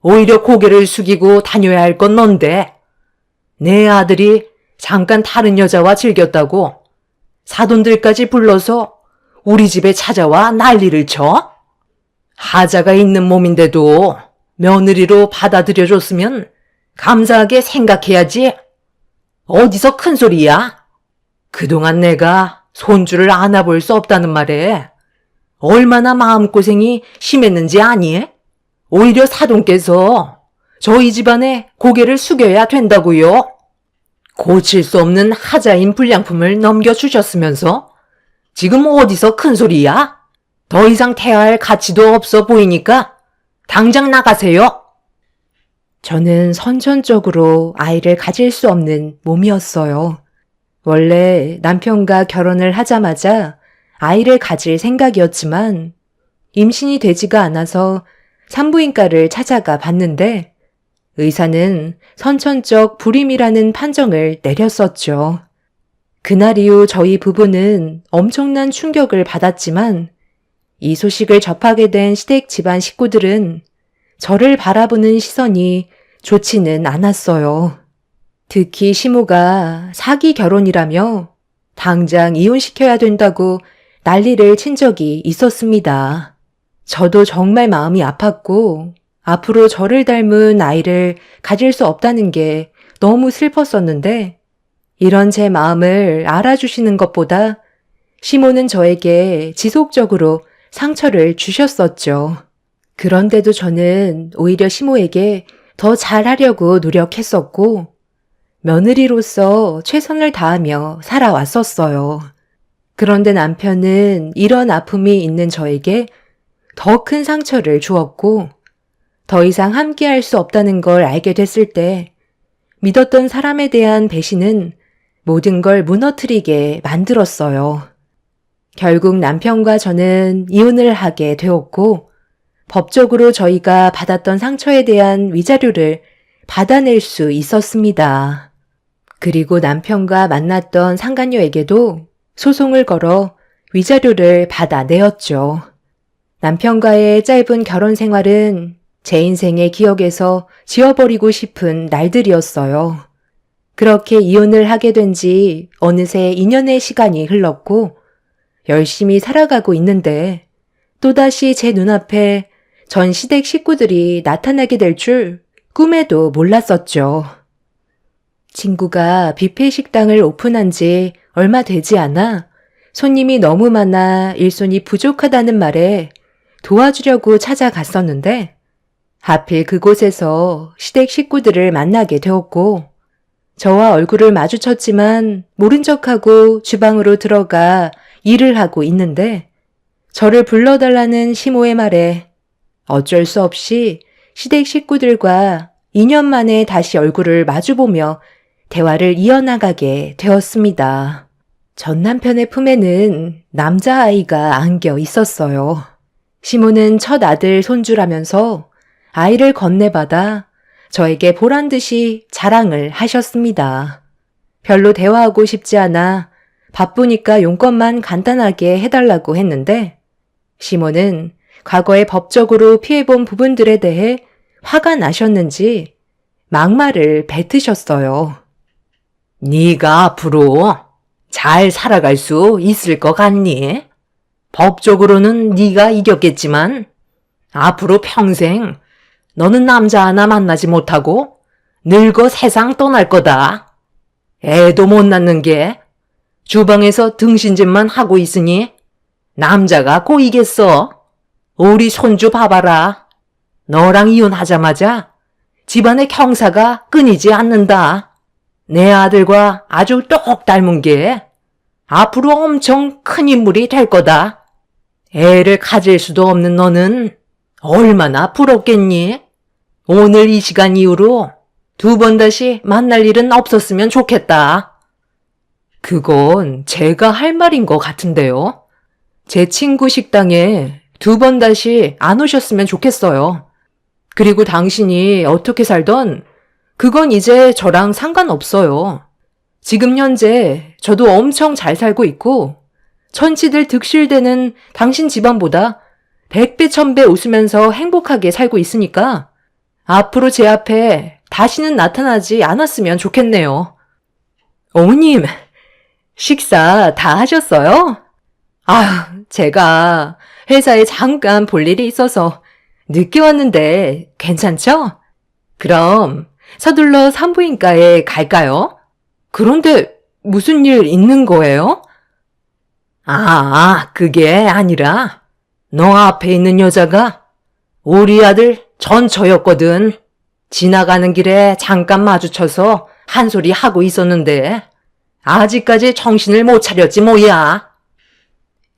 오히려 고개를 숙이고 다녀야 할 건 넌데 내 아들이 잠깐 다른 여자와 즐겼다고 사돈들까지 불러서 우리 집에 찾아와 난리를 쳐? 하자가 있는 몸인데도 며느리로 받아들여줬으면 감사하게 생각해야지. 어디서 큰 소리야? 그동안 내가 손주를 안아볼 수 없다는 말에 얼마나 마음고생이 심했는지 아니? 오히려 사돈께서 저희 집안에 고개를 숙여야 된다고요. 고칠 수 없는 하자인 불량품을 넘겨주셨으면서 지금 어디서 큰 소리야? 더 이상 태아할 가치도 없어 보이니까 당장 나가세요. 저는 선천적으로 아이를 가질 수 없는 몸이었어요. 원래 남편과 결혼을 하자마자 아이를 가질 생각이었지만 임신이 되지가 않아서 산부인과를 찾아가 봤는데 의사는 선천적 불임이라는 판정을 내렸었죠. 그날 이후 저희 부부는 엄청난 충격을 받았지만 이 소식을 접하게 된 시댁 집안 식구들은 저를 바라보는 시선이 좋지는 않았어요. 특히 시모가 사기 결혼이라며 당장 이혼시켜야 된다고 난리를 친 적이 있었습니다. 저도 정말 마음이 아팠고 앞으로 저를 닮은 아이를 가질 수 없다는 게 너무 슬펐었는데 이런 제 마음을 알아주시는 것보다 시모는 저에게 지속적으로 상처를 주셨었죠. 그런데도 저는 오히려 시모에게 더 잘하려고 노력했었고 며느리로서 최선을 다하며 살아왔었어요. 그런데 남편은 이런 아픔이 있는 저에게 더 큰 상처를 주었고 더 이상 함께할 수 없다는 걸 알게 됐을 때 믿었던 사람에 대한 배신은 모든 걸 무너뜨리게 만들었어요. 결국 남편과 저는 이혼을 하게 되었고, 법적으로 저희가 받았던 상처에 대한 위자료를 받아낼 수 있었습니다. 그리고 남편과 만났던 상간녀에게도 소송을 걸어 위자료를 받아내었죠. 남편과의 짧은 결혼 생활은 제 인생의 기억에서 지워버리고 싶은 날들이었어요. 그렇게 이혼을 하게 된 지 어느새 2년의 시간이 흘렀고 열심히 살아가고 있는데 또다시 제 눈앞에 전 시댁 식구들이 나타나게 될 줄 꿈에도 몰랐었죠. 친구가 뷔페 식당을 오픈한 지 얼마 되지 않아 손님이 너무 많아 일손이 부족하다는 말에 도와주려고 찾아갔었는데 하필 그곳에서 시댁 식구들을 만나게 되었고 저와 얼굴을 마주쳤지만 모른 척하고 주방으로 들어가 일을 하고 있는데 저를 불러달라는 시모의 말에 어쩔 수 없이 시댁 식구들과 2년 만에 다시 얼굴을 마주보며 대화를 이어나가게 되었습니다. 전 남편의 품에는 남자아이가 안겨 있었어요. 시모는 첫 아들 손주라면서 아이를 건네받아 저에게 보란 듯이 자랑을 하셨습니다. 별로 대화하고 싶지 않아 바쁘니까 용건만 간단하게 해달라고 했는데 시모는 과거에 법적으로 피해본 부분들에 대해 화가 나셨는지 막말을 뱉으셨어요. 네가 앞으로 잘 살아갈 수 있을 것 같니? 법적으로는 네가 이겼겠지만 앞으로 평생 너는 남자 하나 만나지 못하고 늙어 세상 떠날 거다. 애도 못 낳는 게 주방에서 등신짓만 하고 있으니 남자가 꼬이겠어. 우리 손주 봐봐라. 너랑 이혼하자마자 집안의 경사가 끊이지 않는다. 내 아들과 아주 똑 닮은 게 앞으로 엄청 큰 인물이 될 거다. 애를 가질 수도 없는 너는 얼마나 부럽겠니? 오늘 이 시간 이후로 2번 다시 만날 일은 없었으면 좋겠다. 그건 제가 할 말인 것 같은데요. 제 친구 식당에 2번 다시 안 오셨으면 좋겠어요. 그리고 당신이 어떻게 살던 그건 이제 저랑 상관없어요. 지금 현재 저도 엄청 잘 살고 있고 천치들 득실되는 당신 집안보다 100배 1000배 웃으면서 행복하게 살고 있으니까 앞으로 제 앞에 다시는 나타나지 않았으면 좋겠네요. 어머님, 식사 다 하셨어요? 제가 회사에 잠깐 볼 일이 있어서 늦게 왔는데 괜찮죠? 그럼 서둘러 산부인과에 갈까요? 그런데 무슨 일 있는 거예요? 그게 아니라 너 앞에 있는 여자가 우리 아들 전처였거든. 지나가는 길에 잠깐 마주쳐서 한 소리 하고 있었는데 아직까지 정신을 못 차렸지 뭐야.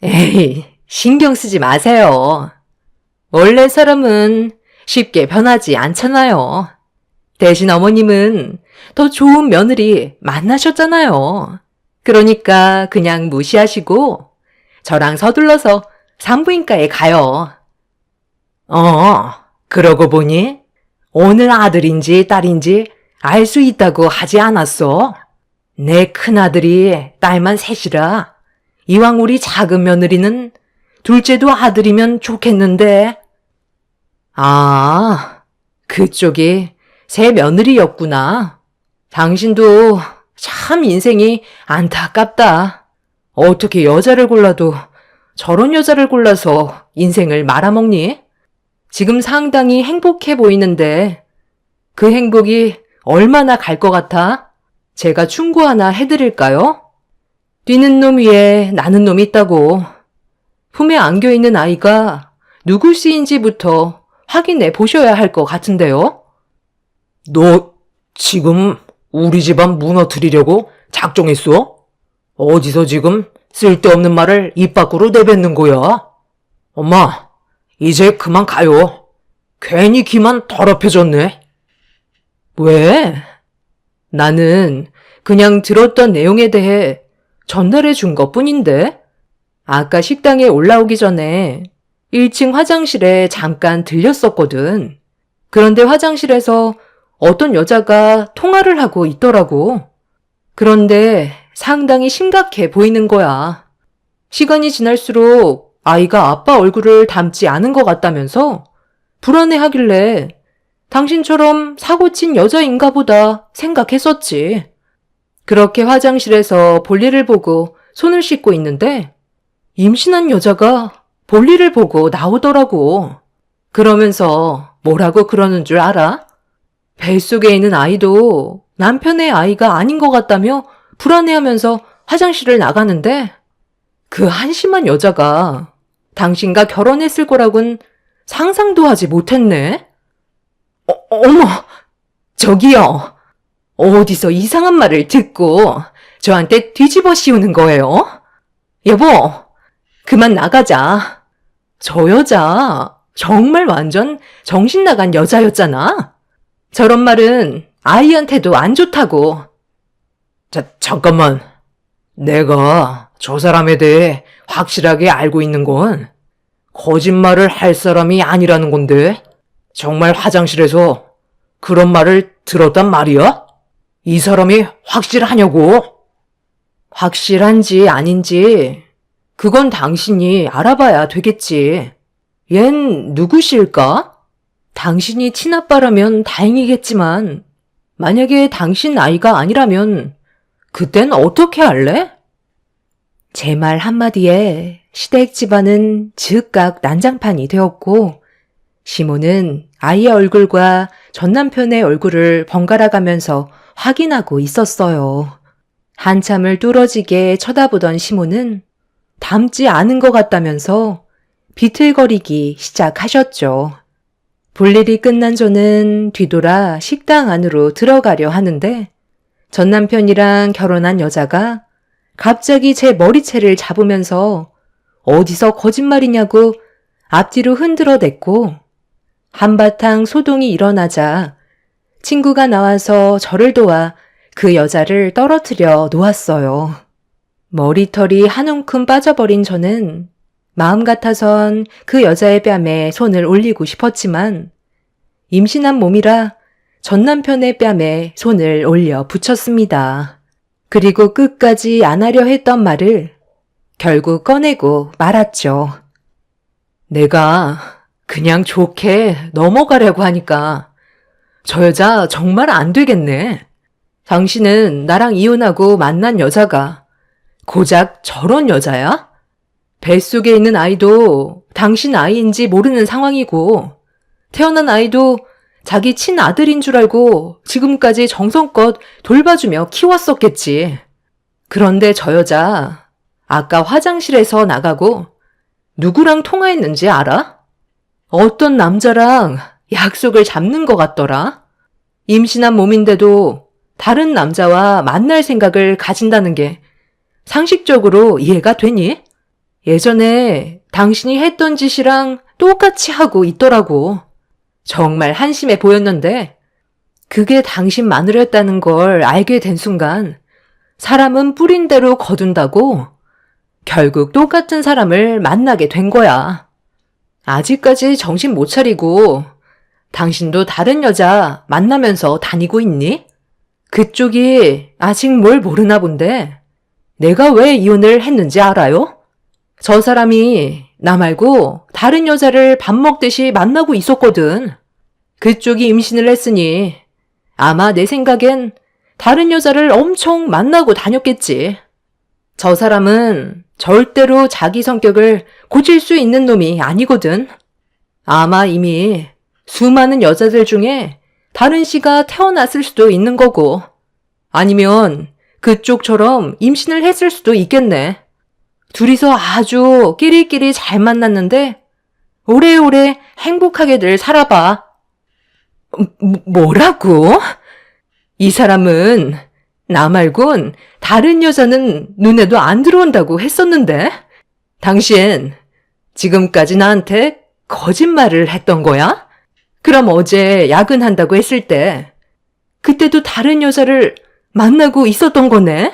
에이, 신경 쓰지 마세요. 원래 사람은 쉽게 변하지 않잖아요. 대신 어머님은 더 좋은 며느리 만나셨잖아요. 그러니까 그냥 무시하시고 저랑 서둘러서 산부인과에 가요. 그러고 보니 오늘 아들인지 딸인지 알 수 있다고 하지 않았어? 내 큰아들이 딸만 셋이라 이왕 우리 작은 며느리는 둘째도 아들이면 좋겠는데. 그쪽이 새 며느리였구나. 당신도 참 인생이 안타깝다. 어떻게 여자를 골라도 저런 여자를 골라서 인생을 말아먹니? 지금 상당히 행복해 보이는데 그 행복이 얼마나 갈 것 같아? 제가 충고 하나 해드릴까요? 뛰는 놈 위에 나는 놈이 있다고. 품에 안겨있는 아이가 누구씨인지부터 확인해 보셔야 할 것 같은데요? 너 지금 우리 집안 무너뜨리려고 작정했어? 어디서 지금 쓸데없는 말을 입 밖으로 내뱉는 거야? 엄마, 이제 그만 가요. 괜히 귀만 더럽혀졌네. 왜? 나는 그냥 들었던 내용에 대해 전달해 준 것뿐인데? 아까 식당에 올라오기 전에 1층 화장실에 잠깐 들렸었거든. 그런데 화장실에서 어떤 여자가 통화를 하고 있더라고. 그런데 상당히 심각해 보이는 거야. 시간이 지날수록 아이가 아빠 얼굴을 닮지 않은 것 같다면서 불안해하길래 당신처럼 사고친 여자인가 보다 생각했었지. 그렇게 화장실에서 볼일을 보고 손을 씻고 있는데 임신한 여자가 볼일을 보고 나오더라고. 그러면서 뭐라고 그러는 줄 알아? 뱃속에 있는 아이도 남편의 아이가 아닌 것 같다며 불안해하면서 화장실을 나가는데 그 한심한 여자가 당신과 결혼했을 거라곤 상상도 하지 못했네. 어머, 저기요. 어디서 이상한 말을 듣고 저한테 뒤집어 씌우는 거예요? 여보, 그만 나가자. 저 여자 정말 완전 정신 나간 여자였잖아. 저런 말은 아이한테도 안 좋다고. 잠깐만. 내가 저 사람에 대해 확실하게 알고 있는 건 거짓말을 할 사람이 아니라는 건데, 정말 화장실에서 그런 말을 들었단 말이야? 이 사람이 확실하냐고? 확실한지 아닌지 그건 당신이 알아봐야 되겠지. 얜 누구실까? 당신이 친아빠라면 다행이겠지만 만약에 당신 아이가 아니라면 그땐 어떻게 할래? 제 말 한마디에 시댁 집안은 즉각 난장판이 되었고 시모는 아이의 얼굴과 전 남편의 얼굴을 번갈아 가면서 확인하고 있었어요. 한참을 뚫어지게 쳐다보던 시모는 닮지 않은 것 같다면서 비틀거리기 시작하셨죠. 볼일이 끝난 저는 뒤돌아 식당 안으로 들어가려 하는데 전 남편이랑 결혼한 여자가 갑자기 제 머리채를 잡으면서 어디서 거짓말이냐고 앞뒤로 흔들어댔고 한바탕 소동이 일어나자 친구가 나와서 저를 도와 그 여자를 떨어뜨려 놓았어요. 머리털이 한 움큼 빠져버린 저는 마음 같아선 그 여자의 뺨에 손을 올리고 싶었지만 임신한 몸이라 전 남편의 뺨에 손을 올려 붙였습니다. 그리고 끝까지 안 하려 했던 말을 결국 꺼내고 말았죠. 내가 그냥 좋게 넘어가려고 하니까 저 여자 정말 안 되겠네. 당신은 나랑 이혼하고 만난 여자가 고작 저런 여자야? 뱃속에 있는 아이도 당신 아이인지 모르는 상황이고 태어난 아이도 자기 친아들인 줄 알고 지금까지 정성껏 돌봐주며 키웠었겠지. 그런데 저 여자 아까 화장실에서 나가고 누구랑 통화했는지 알아? 어떤 남자랑 약속을 잡는 것 같더라. 임신한 몸인데도 다른 남자와 만날 생각을 가진다는 게 상식적으로 이해가 되니? 예전에 당신이 했던 짓이랑 똑같이 하고 있더라고. 정말 한심해 보였는데 그게 당신 마누라였다는 걸 알게 된 순간 사람은 뿌린 대로 거둔다고 결국 똑같은 사람을 만나게 된 거야. 아직까지 정신 못 차리고 당신도 다른 여자 만나면서 다니고 있니? 그쪽이 아직 뭘 모르나 본데 내가 왜 이혼을 했는지 알아요? 저 사람이 나 말고 다른 여자를 밥 먹듯이 만나고 있었거든. 그쪽이 임신을 했으니 아마 내 생각엔 다른 여자를 엄청 만나고 다녔겠지. 저 사람은 절대로 자기 성격을 고칠 수 있는 놈이 아니거든. 아마 이미 수많은 여자들 중에 다른 씨가 태어났을 수도 있는 거고 아니면 그쪽처럼 임신을 했을 수도 있겠네. 둘이서 아주 끼리끼리 잘 만났는데 오래오래 행복하게들 살아봐. 뭐라고? 이 사람은 나 말곤 다른 여자는 눈에도 안 들어온다고 했었는데 당신 지금까지 나한테 거짓말을 했던 거야? 그럼 어제 야근한다고 했을 때 그때도 다른 여자를 만나고 있었던 거네?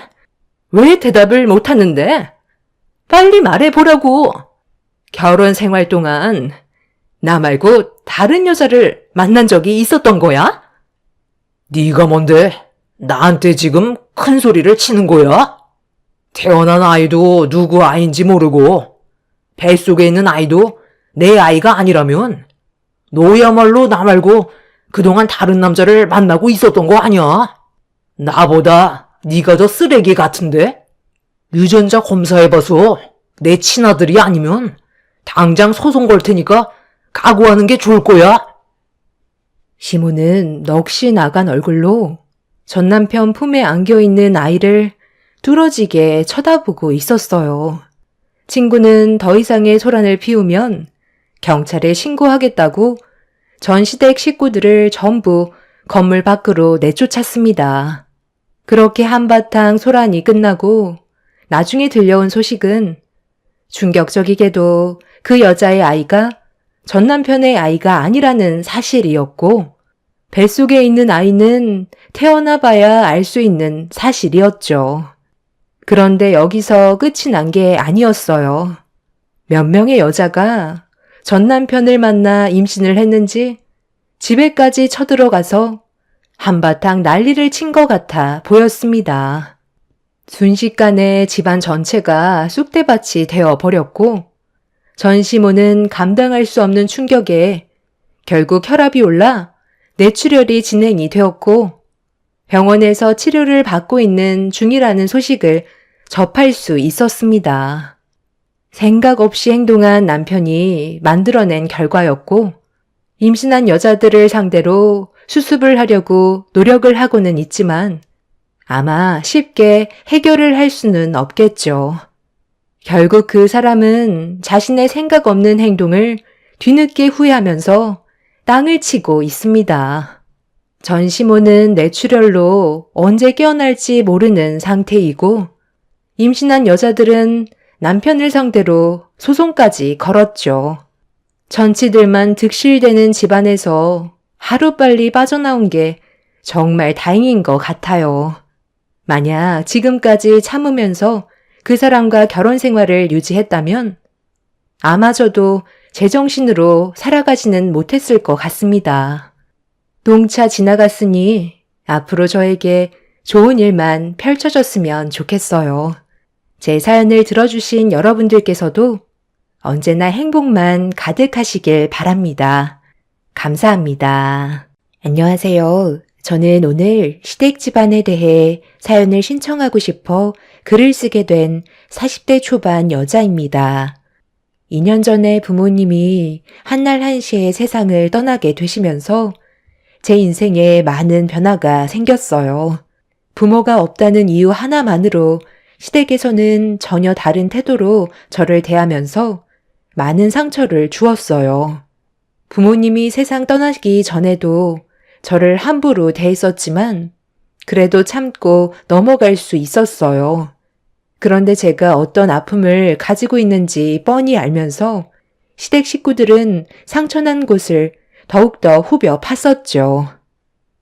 왜 대답을 못하는데? 빨리 말해보라고. 결혼 생활 동안 나 말고 다른 여자를 만난 적이 있었던 거야? 네가 뭔데 나한테 지금 큰 소리를 치는 거야? 태어난 아이도 누구 아이인지 모르고 뱃속에 있는 아이도 내 아이가 아니라면 너야말로 나 말고 그동안 다른 남자를 만나고 있었던 거 아니야? 나보다 네가 더 쓰레기 같은데? 유전자 검사해봐서 내 친아들이 아니면 당장 소송 걸 테니까 각오하는 게 좋을 거야. 시모는 넋이 나간 얼굴로 전 남편 품에 안겨있는 아이를 뚫어지게 쳐다보고 있었어요. 친구는 더 이상의 소란을 피우면 경찰에 신고하겠다고 전 시댁 식구들을 전부 건물 밖으로 내쫓았습니다. 그렇게 한바탕 소란이 끝나고 나중에 들려온 소식은 충격적이게도 그 여자의 아이가 전 남편의 아이가 아니라는 사실이었고 뱃속에 있는 아이는 태어나 봐야 알 수 있는 사실이었죠. 그런데 여기서 끝이 난 게 아니었어요. 몇 명의 여자가 전 남편을 만나 임신을 했는지 집에까지 쳐들어가서 한바탕 난리를 친 것 같아 보였습니다. 순식간에 집안 전체가 쑥대밭이 되어버렸고 전시모는 감당할 수 없는 충격에 결국 혈압이 올라 뇌출혈이 진행이 되었고 병원에서 치료를 받고 있는 중이라는 소식을 접할 수 있었습니다. 생각 없이 행동한 남편이 만들어낸 결과였고 임신한 여자들을 상대로 수습을 하려고 노력을 하고는 있지만 아마 쉽게 해결을 할 수는 없겠죠. 결국 그 사람은 자신의 생각 없는 행동을 뒤늦게 후회하면서 땅을 치고 있습니다. 전시모는 뇌출혈로 언제 깨어날지 모르는 상태이고 임신한 여자들은 남편을 상대로 소송까지 걸었죠. 전치들만 득실되는 집안에서 하루빨리 빠져나온 게 정말 다행인 것 같아요. 만약 지금까지 참으면서 그 사람과 결혼 생활을 유지했다면 아마 저도 제정신으로 살아가지는 못했을 것 같습니다. 농차 지나갔으니 앞으로 저에게 좋은 일만 펼쳐졌으면 좋겠어요. 제 사연을 들어주신 여러분들께서도 언제나 행복만 가득하시길 바랍니다. 감사합니다. 안녕하세요. 저는 오늘 시댁 집안에 대해 사연을 신청하고 싶어 글을 쓰게 된 40대 초반 여자입니다. 2년 전에 부모님이 한날 한시에 세상을 떠나게 되시면서 제 인생에 많은 변화가 생겼어요. 부모가 없다는 이유 하나만으로 시댁에서는 전혀 다른 태도로 저를 대하면서 많은 상처를 주었어요. 부모님이 세상 떠나기 전에도 저를 함부로 대했었지만 그래도 참고 넘어갈 수 있었어요. 그런데 제가 어떤 아픔을 가지고 있는지 뻔히 알면서 시댁 식구들은 상처난 곳을 더욱더 후벼 팠었죠.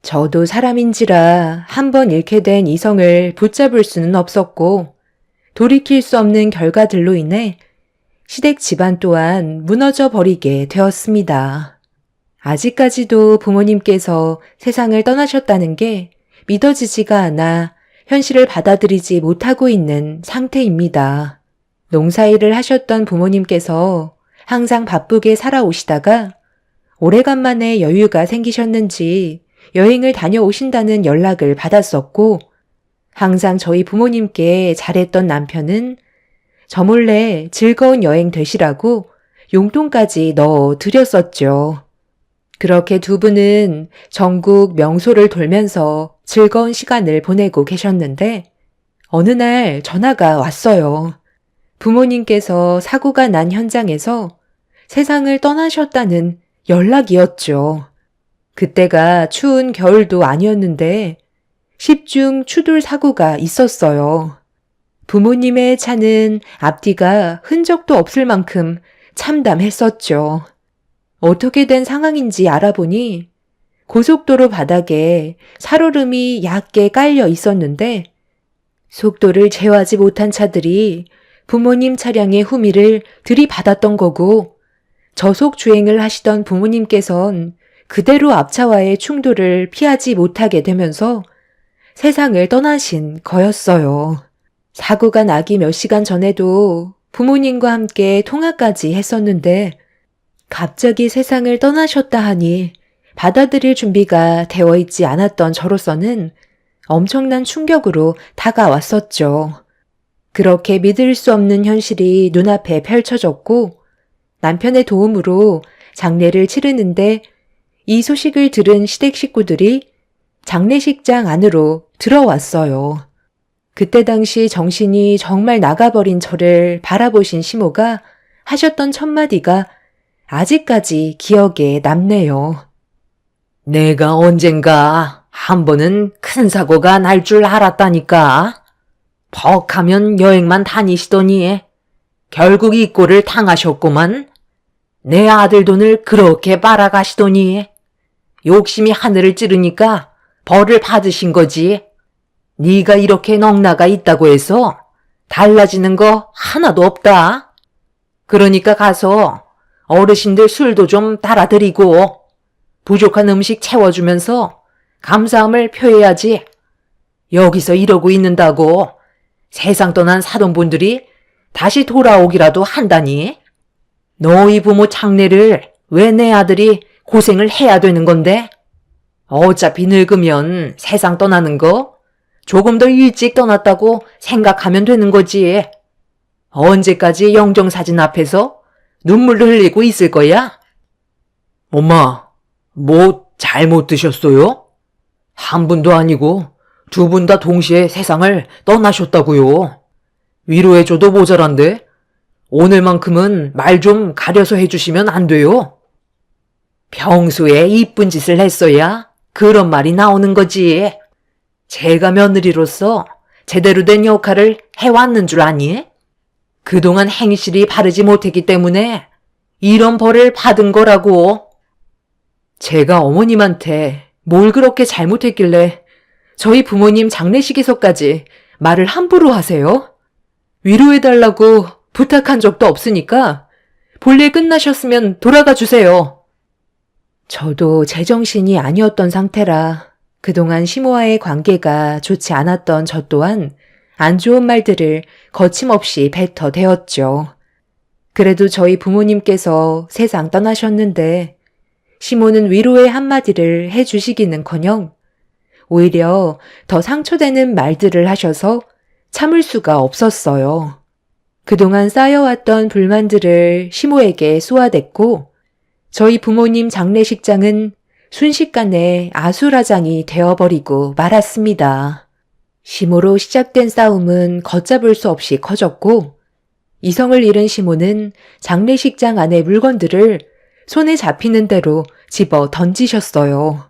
저도 사람인지라 한 번 잃게 된 이성을 붙잡을 수는 없었고 돌이킬 수 없는 결과들로 인해 시댁 집안 또한 무너져 버리게 되었습니다. 아직까지도 부모님께서 세상을 떠나셨다는 게 믿어지지가 않아 현실을 받아들이지 못하고 있는 상태입니다. 농사일을 하셨던 부모님께서 항상 바쁘게 살아오시다가 오래간만에 여유가 생기셨는지 여행을 다녀오신다는 연락을 받았었고 항상 저희 부모님께 잘했던 남편은 저 몰래 즐거운 여행 되시라고 용돈까지 넣어 드렸었죠. 그렇게 두 분은 전국 명소를 돌면서 즐거운 시간을 보내고 계셨는데 어느 날 전화가 왔어요. 부모님께서 사고가 난 현장에서 세상을 떠나셨다는 연락이었죠. 그때가 추운 겨울도 아니었는데 10중 추돌 사고가 있었어요. 부모님의 차는 앞뒤가 흔적도 없을 만큼 참담했었죠. 어떻게 된 상황인지 알아보니 고속도로 바닥에 살얼음이 얕게 깔려 있었는데 속도를 제어하지 못한 차들이 부모님 차량의 후미를 들이받았던 거고 저속 주행을 하시던 부모님께선 그대로 앞차와의 충돌을 피하지 못하게 되면서 세상을 떠나신 거였어요. 사고가 나기 몇 시간 전에도 부모님과 함께 통화까지 했었는데 갑자기 세상을 떠나셨다 하니 받아들일 준비가 되어 있지 않았던 저로서는 엄청난 충격으로 다가왔었죠. 그렇게 믿을 수 없는 현실이 눈앞에 펼쳐졌고 남편의 도움으로 장례를 치르는데 이 소식을 들은 시댁 식구들이 장례식장 안으로 들어왔어요. 그때 당시 정신이 정말 나가버린 저를 바라보신 시모가 하셨던 첫마디가 아직까지 기억에 남네요. 내가 언젠가 한 번은 큰 사고가 날 줄 알았다니까. 퍽하면 여행만 다니시더니 결국 이 꼴을 당하셨구만. 내 아들 돈을 그렇게 빨아가시더니 욕심이 하늘을 찌르니까 벌을 받으신 거지. 네가 이렇게 넉나가 있다고 해서 달라지는 거 하나도 없다. 그러니까 가서 어르신들 술도 좀 따라드리고 부족한 음식 채워주면서 감사함을 표해야지. 여기서 이러고 있는다고 세상 떠난 사돈분들이 다시 돌아오기라도 한다니. 너희 부모 장례를 왜 내 아들이 고생을 해야 되는 건데? 어차피 늙으면 세상 떠나는 거 조금 더 일찍 떠났다고 생각하면 되는 거지. 언제까지 영정사진 앞에서 눈물을 흘리고 있을 거야? 엄마, 뭐 잘못 드셨어요? 한 분도 아니고 두 분 다 동시에 세상을 떠나셨다고요. 위로해줘도 모자란데 오늘만큼은 말 좀 가려서 해주시면 안 돼요? 평소에 이쁜 짓을 했어야 그런 말이 나오는 거지. 제가 며느리로서 제대로 된 역할을 해왔는 줄 아니? 그동안 행실이 바르지 못했기 때문에 이런 벌을 받은 거라고. 제가 어머님한테 뭘 그렇게 잘못했길래 저희 부모님 장례식에서까지 말을 함부로 하세요? 위로해달라고 부탁한 적도 없으니까 볼일 끝나셨으면 돌아가 주세요. 저도 제정신이 아니었던 상태라 그동안 시모와의 관계가 좋지 않았던 저 또한 안 좋은 말들을 거침없이 뱉어대었죠. 그래도 저희 부모님께서 세상 떠나셨는데 시모는 위로의 한마디를 해주시기는커녕 오히려 더 상처되는 말들을 하셔서 참을 수가 없었어요. 그동안 쌓여왔던 불만들을 시모에게 쏘아댔고 저희 부모님 장례식장은 순식간에 아수라장이 되어버리고 말았습니다. 시모로 시작된 싸움은 걷잡을 수 없이 커졌고 이성을 잃은 시모는 장례식장 안의 물건들을 손에 잡히는 대로 집어 던지셨어요.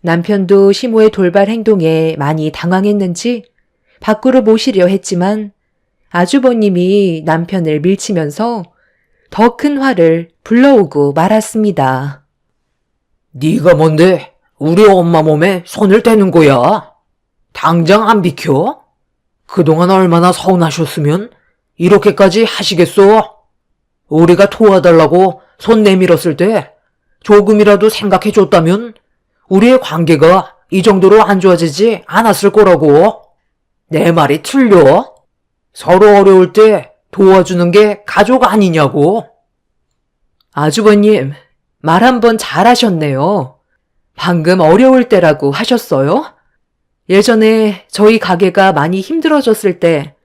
남편도 시모의 돌발 행동에 많이 당황했는지 밖으로 모시려 했지만 아주버님이 남편을 밀치면서 더 큰 화를 불러오고 말았습니다. 네가 뭔데 우리 엄마 몸에 손을 대는 거야? 당장 안 비켜? 그동안 얼마나 서운하셨으면 이렇게까지 하시겠어? 우리가 도와달라고 손 내밀었을 때 조금이라도 생각해줬다면 우리의 관계가 이 정도로 안 좋아지지 않았을 거라고. 내 말이 틀려? 서로 어려울 때 도와주는 게 가족 아니냐고. 아주버님, 말 한번 잘하셨네요. 방금 어려울 때라고 하셨어요? 예전에 저희 가게가 많이 힘들어졌을 때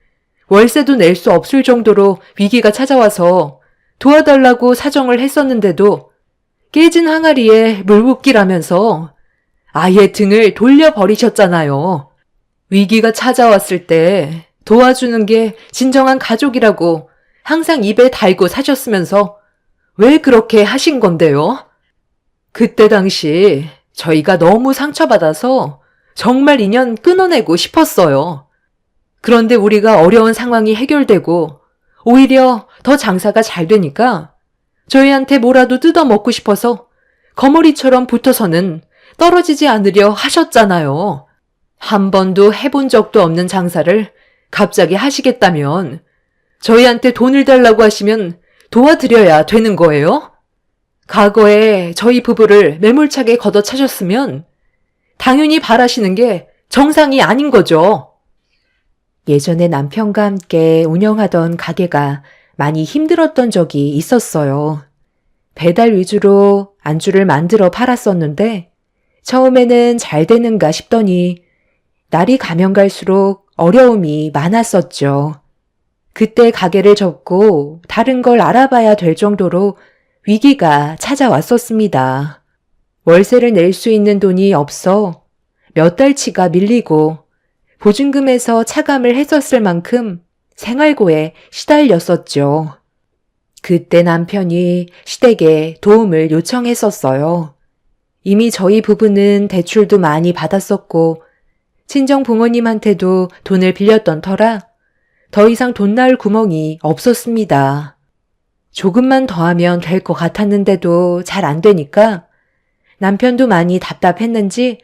월세도 낼 수 없을 정도로 위기가 찾아와서 도와달라고 사정을 했었는데도 깨진 항아리에 물 붓기라면서 아예 등을 돌려버리셨잖아요. 위기가 찾아왔을 때 도와주는 게 진정한 가족이라고 항상 입에 달고 사셨으면서 왜 그렇게 하신 건데요? 그때 당시 저희가 너무 상처받아서 정말 인연 끊어내고 싶었어요. 그런데 우리가 어려운 상황이 해결되고 오히려 더 장사가 잘 되니까 저희한테 뭐라도 뜯어먹고 싶어서 거머리처럼 붙어서는 떨어지지 않으려 하셨잖아요. 한 번도 해본 적도 없는 장사를 갑자기 하시겠다면 저희한테 돈을 달라고 하시면 도와드려야 되는 거예요? 과거에 저희 부부를 매몰차게 걷어차셨으면 당연히 바라시는 게 정상이 아닌 거죠. 예전에 남편과 함께 운영하던 가게가 많이 힘들었던 적이 있었어요. 배달 위주로 안주를 만들어 팔았었는데 처음에는 잘 되는가 싶더니 날이 가면 갈수록 어려움이 많았었죠. 그때 가게를 접고 다른 걸 알아봐야 될 정도로 위기가 찾아왔었습니다. 월세를 낼 수 있는 돈이 없어 몇 달치가 밀리고 보증금에서 차감을 했었을 만큼 생활고에 시달렸었죠. 그때 남편이 시댁에 도움을 요청했었어요. 이미 저희 부부는 대출도 많이 받았었고 친정 부모님한테도 돈을 빌렸던 터라 더 이상 돈 나올 구멍이 없었습니다. 조금만 더 하면 될 것 같았는데도 잘 안 되니까 남편도 많이 답답했는지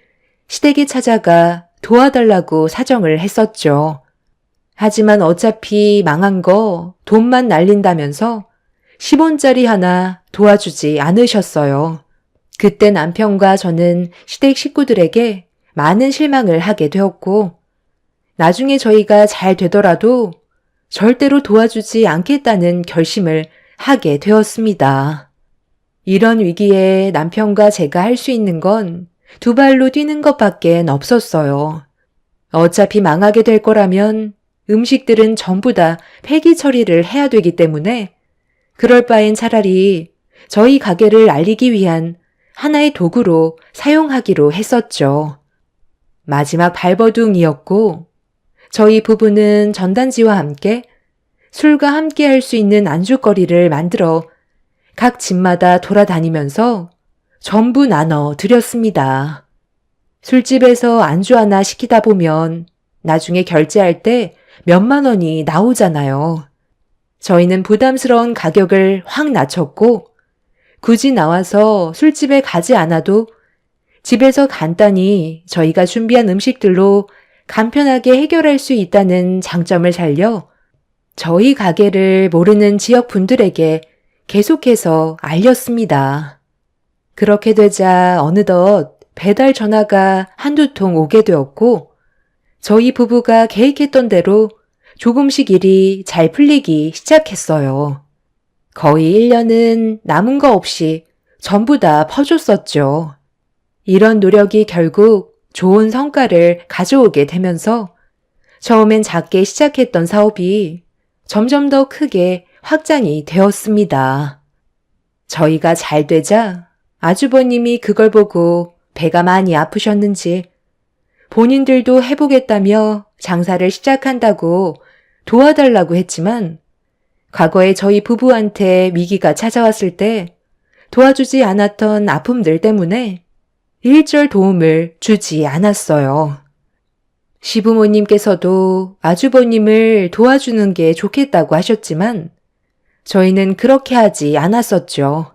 시댁에 찾아가 도와달라고 사정을 했었죠. 하지만 어차피 망한 거 돈만 날린다면서 10원짜리 하나 도와주지 않으셨어요. 그때 남편과 저는 시댁 식구들에게 많은 실망을 하게 되었고 나중에 저희가 잘 되더라도 절대로 도와주지 않겠다는 결심을 하게 되었습니다. 이런 위기에 남편과 제가 할 수 있는 건 두 발로 뛰는 것밖엔 없었어요. 어차피 망하게 될 거라면 음식들은 전부 다 폐기 처리를 해야 되기 때문에 그럴 바엔 차라리 저희 가게를 알리기 위한 하나의 도구로 사용하기로 했었죠. 마지막 발버둥이었고 저희 부부는 전단지와 함께 술과 함께 할 수 있는 안주거리를 만들어 각 집마다 돌아다니면서 전부 나눠 드렸습니다. 술집에서 안주 하나 시키다 보면 나중에 결제할 때 몇만 원이 나오잖아요. 저희는 부담스러운 가격을 확 낮췄고 굳이 나와서 술집에 가지 않아도 집에서 간단히 저희가 준비한 음식들로 간편하게 해결할 수 있다는 장점을 살려 저희 가게를 모르는 지역 분들에게 계속해서 알렸습니다. 그렇게 되자 어느덧 배달 전화가 한두 통 오게 되었고 저희 부부가 계획했던 대로 조금씩 일이 잘 풀리기 시작했어요. 거의 1년은 남은 거 없이 전부 다 퍼줬었죠. 이런 노력이 결국 좋은 성과를 가져오게 되면서 처음엔 작게 시작했던 사업이 점점 더 크게 확장이 되었습니다. 저희가 잘 되자 아주버님이 그걸 보고 배가 많이 아프셨는지 본인들도 해보겠다며 장사를 시작한다고 도와달라고 했지만 과거에 저희 부부한테 위기가 찾아왔을 때 도와주지 않았던 아픔들 때문에 일절 도움을 주지 않았어요. 시부모님께서도 아주버님을 도와주는 게 좋겠다고 하셨지만 저희는 그렇게 하지 않았었죠.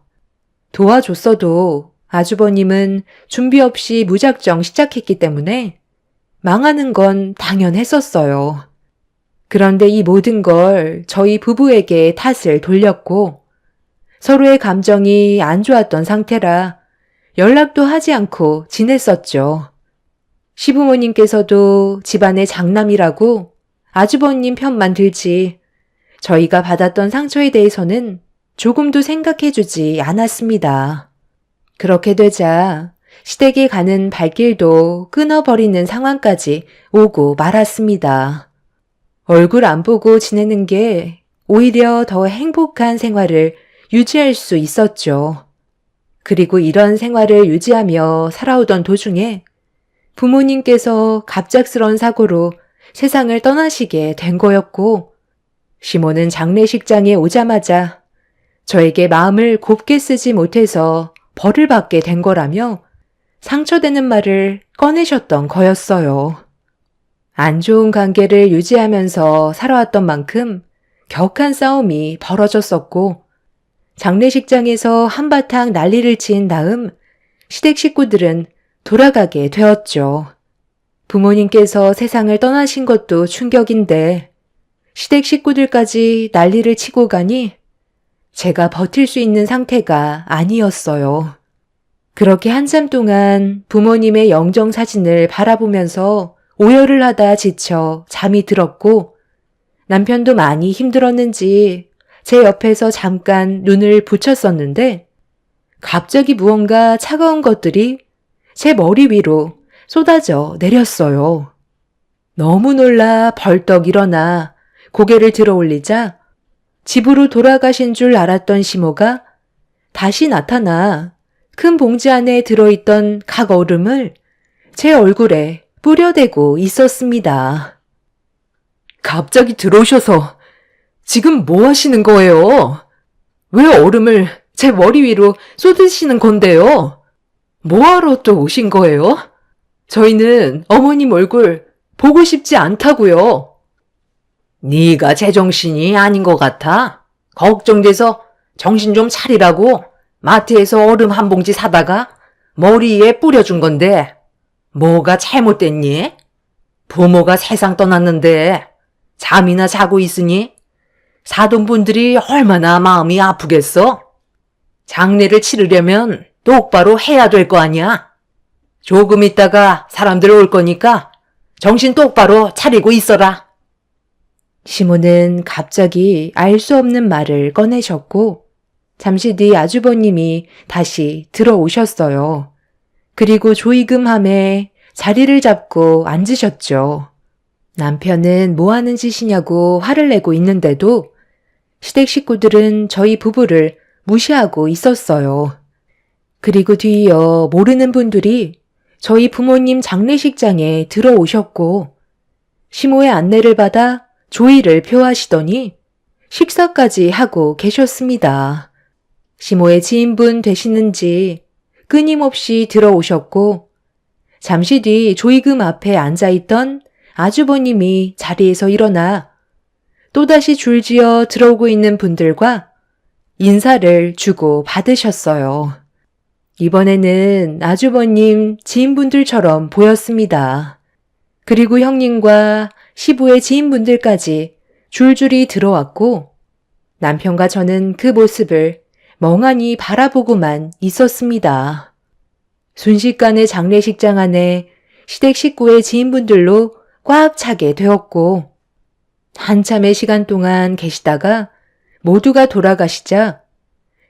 도와줬어도 아주버님은 준비 없이 무작정 시작했기 때문에 망하는 건 당연했었어요. 그런데 이 모든 걸 저희 부부에게 탓을 돌렸고 서로의 감정이 안 좋았던 상태라 연락도 하지 않고 지냈었죠. 시부모님께서도 집안의 장남이라고 아주버님 편만 들지 저희가 받았던 상처에 대해서는 조금도 생각해주지 않았습니다. 그렇게 되자 시댁에 가는 발길도 끊어버리는 상황까지 오고 말았습니다. 얼굴 안 보고 지내는 게 오히려 더 행복한 생활을 유지할 수 있었죠. 그리고 이런 생활을 유지하며 살아오던 도중에 부모님께서 갑작스러운 사고로 세상을 떠나시게 된 거였고 시모는 장례식장에 오자마자 저에게 마음을 곱게 쓰지 못해서 벌을 받게 된 거라며 상처되는 말을 꺼내셨던 거였어요. 안 좋은 관계를 유지하면서 살아왔던 만큼 격한 싸움이 벌어졌었고 장례식장에서 한바탕 난리를 친 다음 시댁 식구들은 돌아가게 되었죠. 부모님께서 세상을 떠나신 것도 충격인데 시댁 식구들까지 난리를 치고 가니 제가 버틸 수 있는 상태가 아니었어요. 그렇게 한참 동안 부모님의 영정 사진을 바라보면서 오열을 하다 지쳐 잠이 들었고 남편도 많이 힘들었는지 제 옆에서 잠깐 눈을 붙였었는데 갑자기 무언가 차가운 것들이 제 머리 위로 쏟아져 내렸어요. 너무 놀라 벌떡 일어나 고개를 들어 올리자 집으로 돌아가신 줄 알았던 시모가 다시 나타나 큰 봉지 안에 들어있던 각 얼음을 제 얼굴에 뿌려대고 있었습니다. 갑자기 들어오셔서 지금 뭐 하시는 거예요? 왜 얼음을 제 머리 위로 쏟으시는 건데요? 뭐하러 또 오신 거예요? 저희는 어머님 얼굴 보고 싶지 않다고요. 네가 제정신이 아닌 것 같아. 걱정돼서 정신 좀 차리라고 마트에서 얼음 한 봉지 사다가 머리에 뿌려준 건데 뭐가 잘못됐니? 부모가 세상 떠났는데 잠이나 자고 있으니 사돈분들이 얼마나 마음이 아프겠어? 장례를 치르려면 똑바로 해야 될 거 아니야? 조금 있다가 사람들 올 거니까 정신 똑바로 차리고 있어라. 시모는 갑자기 알 수 없는 말을 꺼내셨고 잠시 뒤 아주버님이 다시 들어오셨어요. 그리고 조이금함에 자리를 잡고 앉으셨죠. 남편은 뭐 하는 짓이냐고 화를 내고 있는데도 시댁 식구들은 저희 부부를 무시하고 있었어요. 그리고 뒤이어 모르는 분들이 저희 부모님 장례식장에 들어오셨고 시모의 안내를 받아 조의를 표하시더니 식사까지 하고 계셨습니다. 시모의 지인분 되시는지 끊임없이 들어오셨고 잠시 뒤 조의금 앞에 앉아있던 아주버님이 자리에서 일어나 또다시 줄지어 들어오고 있는 분들과 인사를 주고 받으셨어요. 이번에는 아주버님 지인분들처럼 보였습니다. 그리고 형님과 시부의 지인분들까지 줄줄이 들어왔고 남편과 저는 그 모습을 멍하니 바라보고만 있었습니다. 순식간에 장례식장 안에 시댁 식구의 지인분들로 꽉 차게 되었고 한참의 시간 동안 계시다가 모두가 돌아가시자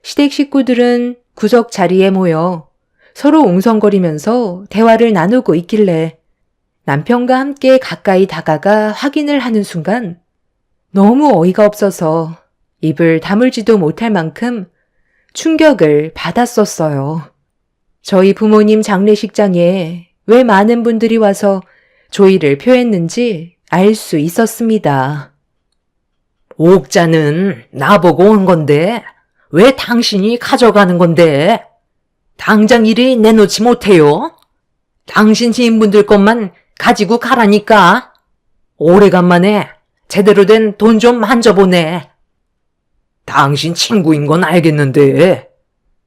시댁 식구들은 구석 자리에 모여 서로 웅성거리면서 대화를 나누고 있길래 남편과 함께 가까이 다가가 확인을 하는 순간 너무 어이가 없어서 입을 다물지도 못할 만큼 충격을 받았었어요. 저희 부모님 장례식장에 왜 많은 분들이 와서 조의를 표했는지 알 수 있었습니다. 옥자는 나보고 온 건데 왜 당신이 가져가는 건데? 당장 이리 내놓지 못해요? 당신 지인분들 것만 가지고 가라니까. 오래간만에 제대로 된 돈 좀 만져보네. 당신 친구인 건 알겠는데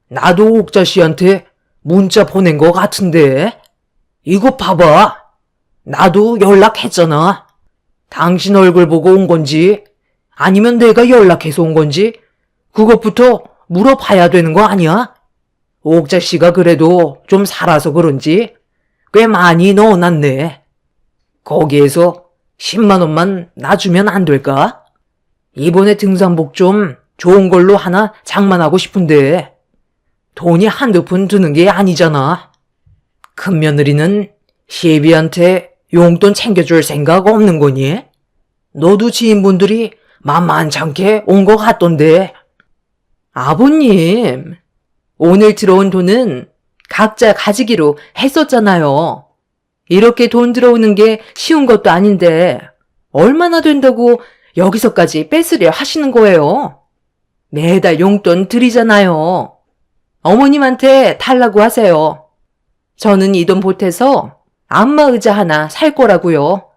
나도 옥자 씨한테 문자 보낸 거 같은데 이거 봐봐. 나도 연락했잖아. 당신 얼굴 보고 온 건지 아니면 내가 연락해서 온 건지 그것부터 물어봐야 되는 거 아니야? 옥자 씨가 그래도 좀 살아서 그런지 꽤 많이 넣어놨네. 거기에서 10만 원만 놔주면 안 될까? 이번에 등산복 좀 좋은 걸로 하나 장만하고 싶은데 돈이 한두 푼 드는 게 아니잖아. 큰며느리는 시애비한테 용돈 챙겨줄 생각 없는 거니? 너도 지인분들이 만만찮게 온 것 같던데. 아버님, 오늘 들어온 돈은 각자 가지기로 했었잖아요. 이렇게 돈 들어오는 게 쉬운 것도 아닌데 얼마나 된다고 여기서까지 뺏으려 하시는 거예요? 매달 용돈 드리잖아요. 어머님한테 달라고 하세요. 저는 이 돈 보태서 안마 의자 하나 살 거라고요.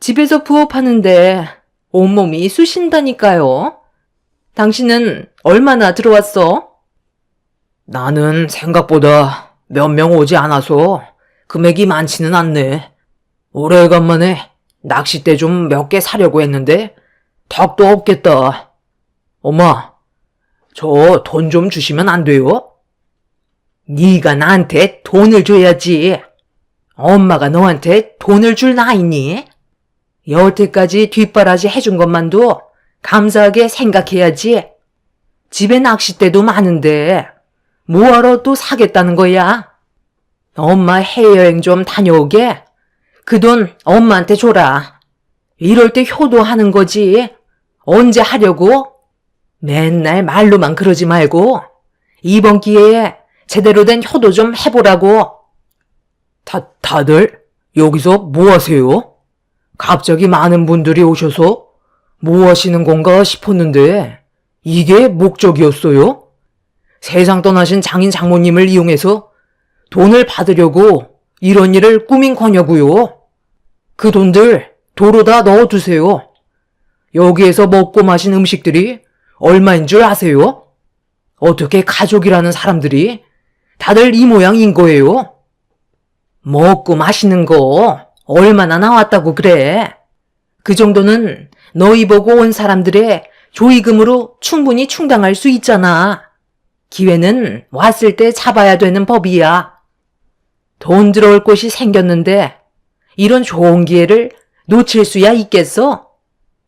집에서 부업하는데 온몸이 쑤신다니까요. 당신은 얼마나 들어왔어? 나는 생각보다 몇 명 오지 않아서 금액이 많지는 않네. 오래간만에 낚싯대 좀 몇 개 사려고 했는데 턱도 없겠다. 엄마, 저 돈 좀 주시면 안 돼요? 네가 나한테 돈을 줘야지. 엄마가 너한테 돈을 줄 나이니? 여태까지 뒷바라지 해준 것만도 감사하게 생각해야지. 집에 낚싯대도 많은데 뭐하러 또 사겠다는 거야? 엄마 해외여행 좀 다녀오게. 그 돈 엄마한테 줘라. 이럴 때 효도하는 거지. 언제 하려고? 맨날 말로만 그러지 말고 이번 기회에 제대로 된 효도 좀 해보라고. 다들 여기서 뭐 하세요? 갑자기 많은 분들이 오셔서 뭐 하시는 건가 싶었는데 이게 목적이었어요? 세상 떠나신 장인 장모님을 이용해서 돈을 받으려고 이런 일을 꾸민거냐고요. 그 돈들 도로다 넣어두세요. 여기에서 먹고 마신 음식들이 얼마인 줄 아세요? 어떻게 가족이라는 사람들이 다들 이 모양인 거예요? 먹고 마시는 거 얼마나 나왔다고 그래? 그 정도는 너희 보고 온 사람들의 조의금으로 충분히 충당할 수 있잖아. 기회는 왔을 때 잡아야 되는 법이야. 돈 들어올 곳이 생겼는데 이런 좋은 기회를 놓칠 수야 있겠어?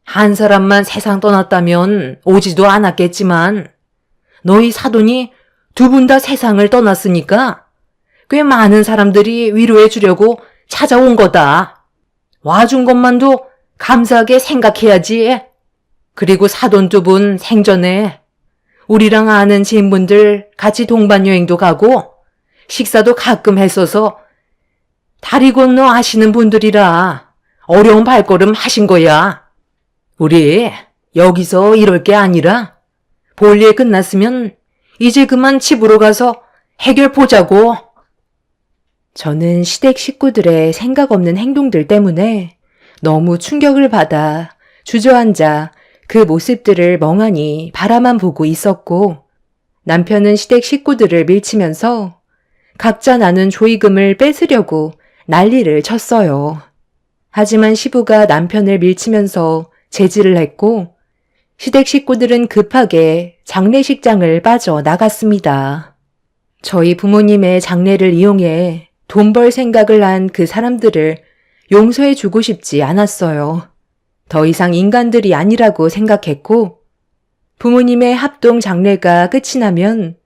한 사람만 세상 떠났다면 오지도 않았겠지만 너희 사돈이 두 분 다 세상을 떠났으니까 꽤 많은 사람들이 위로해 주려고 찾아온 거다. 와준 것만도 감사하게 생각해야지. 그리고 사돈 두 분 생전에 우리랑 아는 지인분들 같이 동반여행도 가고 식사도 가끔 했어서 다리 건너 아시는 분들이라 어려운 발걸음 하신 거야. 우리 여기서 이럴 게 아니라 볼일 끝났으면 이제 그만 집으로 가서 해결 보자고. 저는 시댁 식구들의 생각 없는 행동들 때문에 너무 충격을 받아 주저앉아 그 모습들을 멍하니 바라만 보고 있었고, 남편은 시댁 식구들을 밀치면서 각자 나눈 조의금을 뺏으려고 난리를 쳤어요. 하지만 시부가 남편을 밀치면서 제지를 했고, 시댁 식구들은 급하게 장례식장을 빠져나갔습니다. 저희 부모님의 장례를 이용해 돈 벌 생각을 한 그 사람들을 용서해주고 싶지 않았어요. 더 이상 인간들이 아니라고 생각했고, 부모님의 합동 장례가 끝이 나면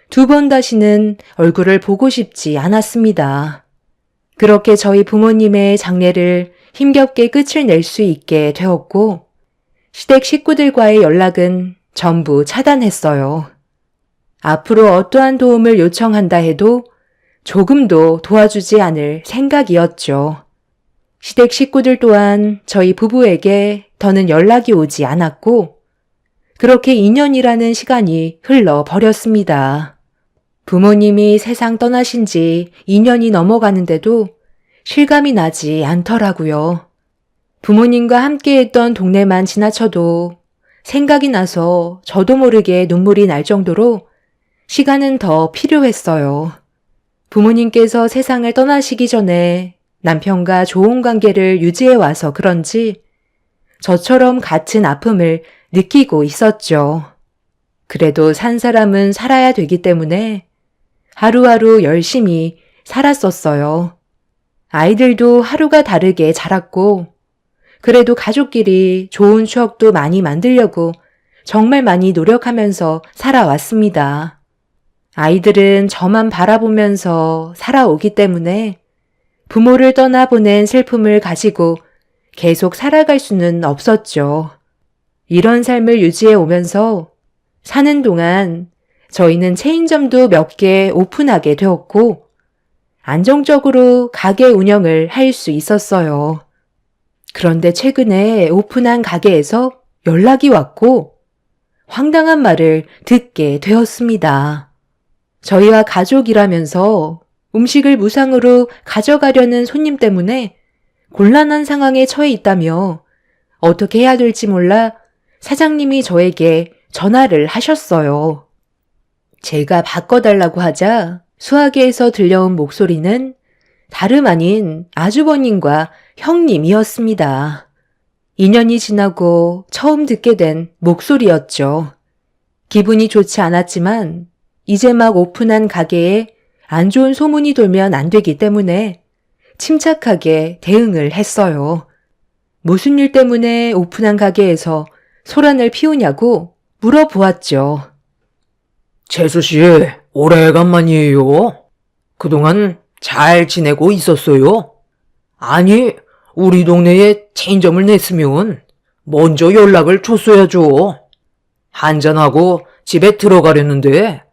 두 번 다시는 얼굴을 보고 싶지 않았습니다. 그렇게 저희 부모님의 장례를 힘겹게 끝을 낼 수 있게 되었고, 시댁 식구들과의 연락은 전부 차단했어요. 앞으로 어떠한 도움을 요청한다 해도 조금도 도와주지 않을 생각이었죠. 시댁 식구들 또한 저희 부부에게 더는 연락이 오지 않았고, 그렇게 2년이라는 시간이 흘러버렸습니다. 부모님이 세상 떠나신 지 2년이 넘어가는데도 실감이 나지 않더라고요. 부모님과 함께했던 동네만 지나쳐도 생각이 나서 저도 모르게 눈물이 날 정도로 시간은 더 필요했어요. 부모님께서 세상을 떠나시기 전에 남편과 좋은 관계를 유지해 와서 그런지 저처럼 같은 아픔을 느끼고 있었죠. 그래도 산 사람은 살아야 되기 때문에 하루하루 열심히 살았었어요. 아이들도 하루가 다르게 자랐고, 그래도 가족끼리 좋은 추억도 많이 만들려고 정말 많이 노력하면서 살아왔습니다. 아이들은 저만 바라보면서 살아오기 때문에 부모를 떠나보낸 슬픔을 가지고 계속 살아갈 수는 없었죠. 이런 삶을 유지해 오면서 사는 동안 저희는 체인점도 몇 개 오픈하게 되었고, 안정적으로 가게 운영을 할 수 있었어요. 그런데 최근에 오픈한 가게에서 연락이 왔고 황당한 말을 듣게 되었습니다. 저희와 가족이라면서 음식을 무상으로 가져가려는 손님 때문에 곤란한 상황에 처해 있다며 어떻게 해야 될지 몰라 사장님이 저에게 전화를 하셨어요. 제가 바꿔달라고 하자 수화기에서 들려온 목소리는 다름 아닌 아주버님과 형님이었습니다. 2년이 지나고 처음 듣게 된 목소리였죠. 기분이 좋지 않았지만 이제 막 오픈한 가게에 안 좋은 소문이 돌면 안 되기 때문에 침착하게 대응을 했어요. 무슨 일 때문에 오픈한 가게에서 소란을 피우냐고 물어보았죠. 재수 씨, 오래간만이에요. 그동안 잘 지내고 있었어요? 아니, 우리 동네에 체인점을 냈으면 먼저 연락을 줬어야죠. 한잔하고 집에 들어가려는데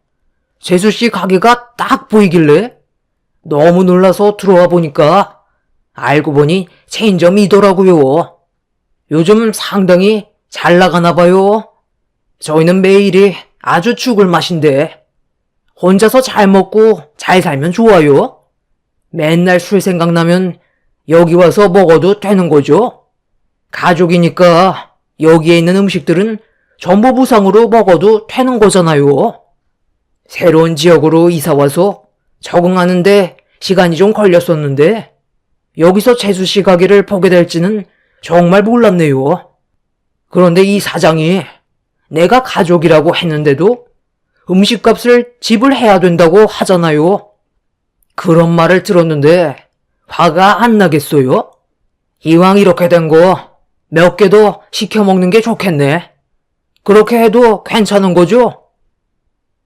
재수 씨 가게가 딱 보이길래 너무 놀라서 들어와 보니까 알고 보니 체인점이더라고요. 요즘 상당히 잘 나가나 봐요. 저희는 매일이 아주 죽을 맛인데 혼자서 잘 먹고 잘 살면 좋아요. 맨날 술 생각나면 여기 와서 먹어도 되는 거죠. 가족이니까 여기에 있는 음식들은 전부 무상으로 먹어도 되는 거잖아요. 새로운 지역으로 이사와서 적응하는데 시간이 좀 걸렸었는데 여기서 재수 씨 가게를 보게 될지는 정말 몰랐네요. 그런데 이 사장이 내가 가족이라고 했는데도 음식값을 지불해야 된다고 하잖아요. 그런 말을 들었는데 화가 안 나겠어요? 이왕 이렇게 된 거 몇 개 더 시켜 먹는 게 좋겠네. 그렇게 해도 괜찮은 거죠?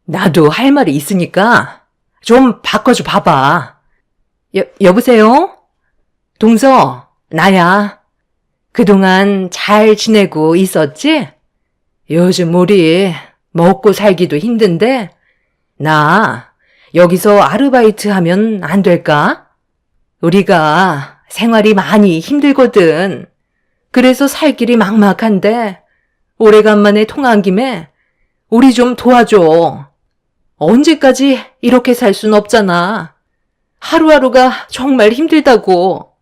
나도 할 말이 있으니까 좀 바꿔줘 봐봐. 여보세요? 동서, 나야. 그동안 잘 지내고 있었지? 요즘 우리 먹고 살기도 힘든데 나 여기서 아르바이트 하면 안 될까? 우리가 생활이 많이 힘들거든. 그래서 살 길이 막막한데 오래간만에 통화한 김에 우리 좀 도와줘. 언제까지 이렇게 살 순 없잖아. 하루하루가 정말 힘들다고.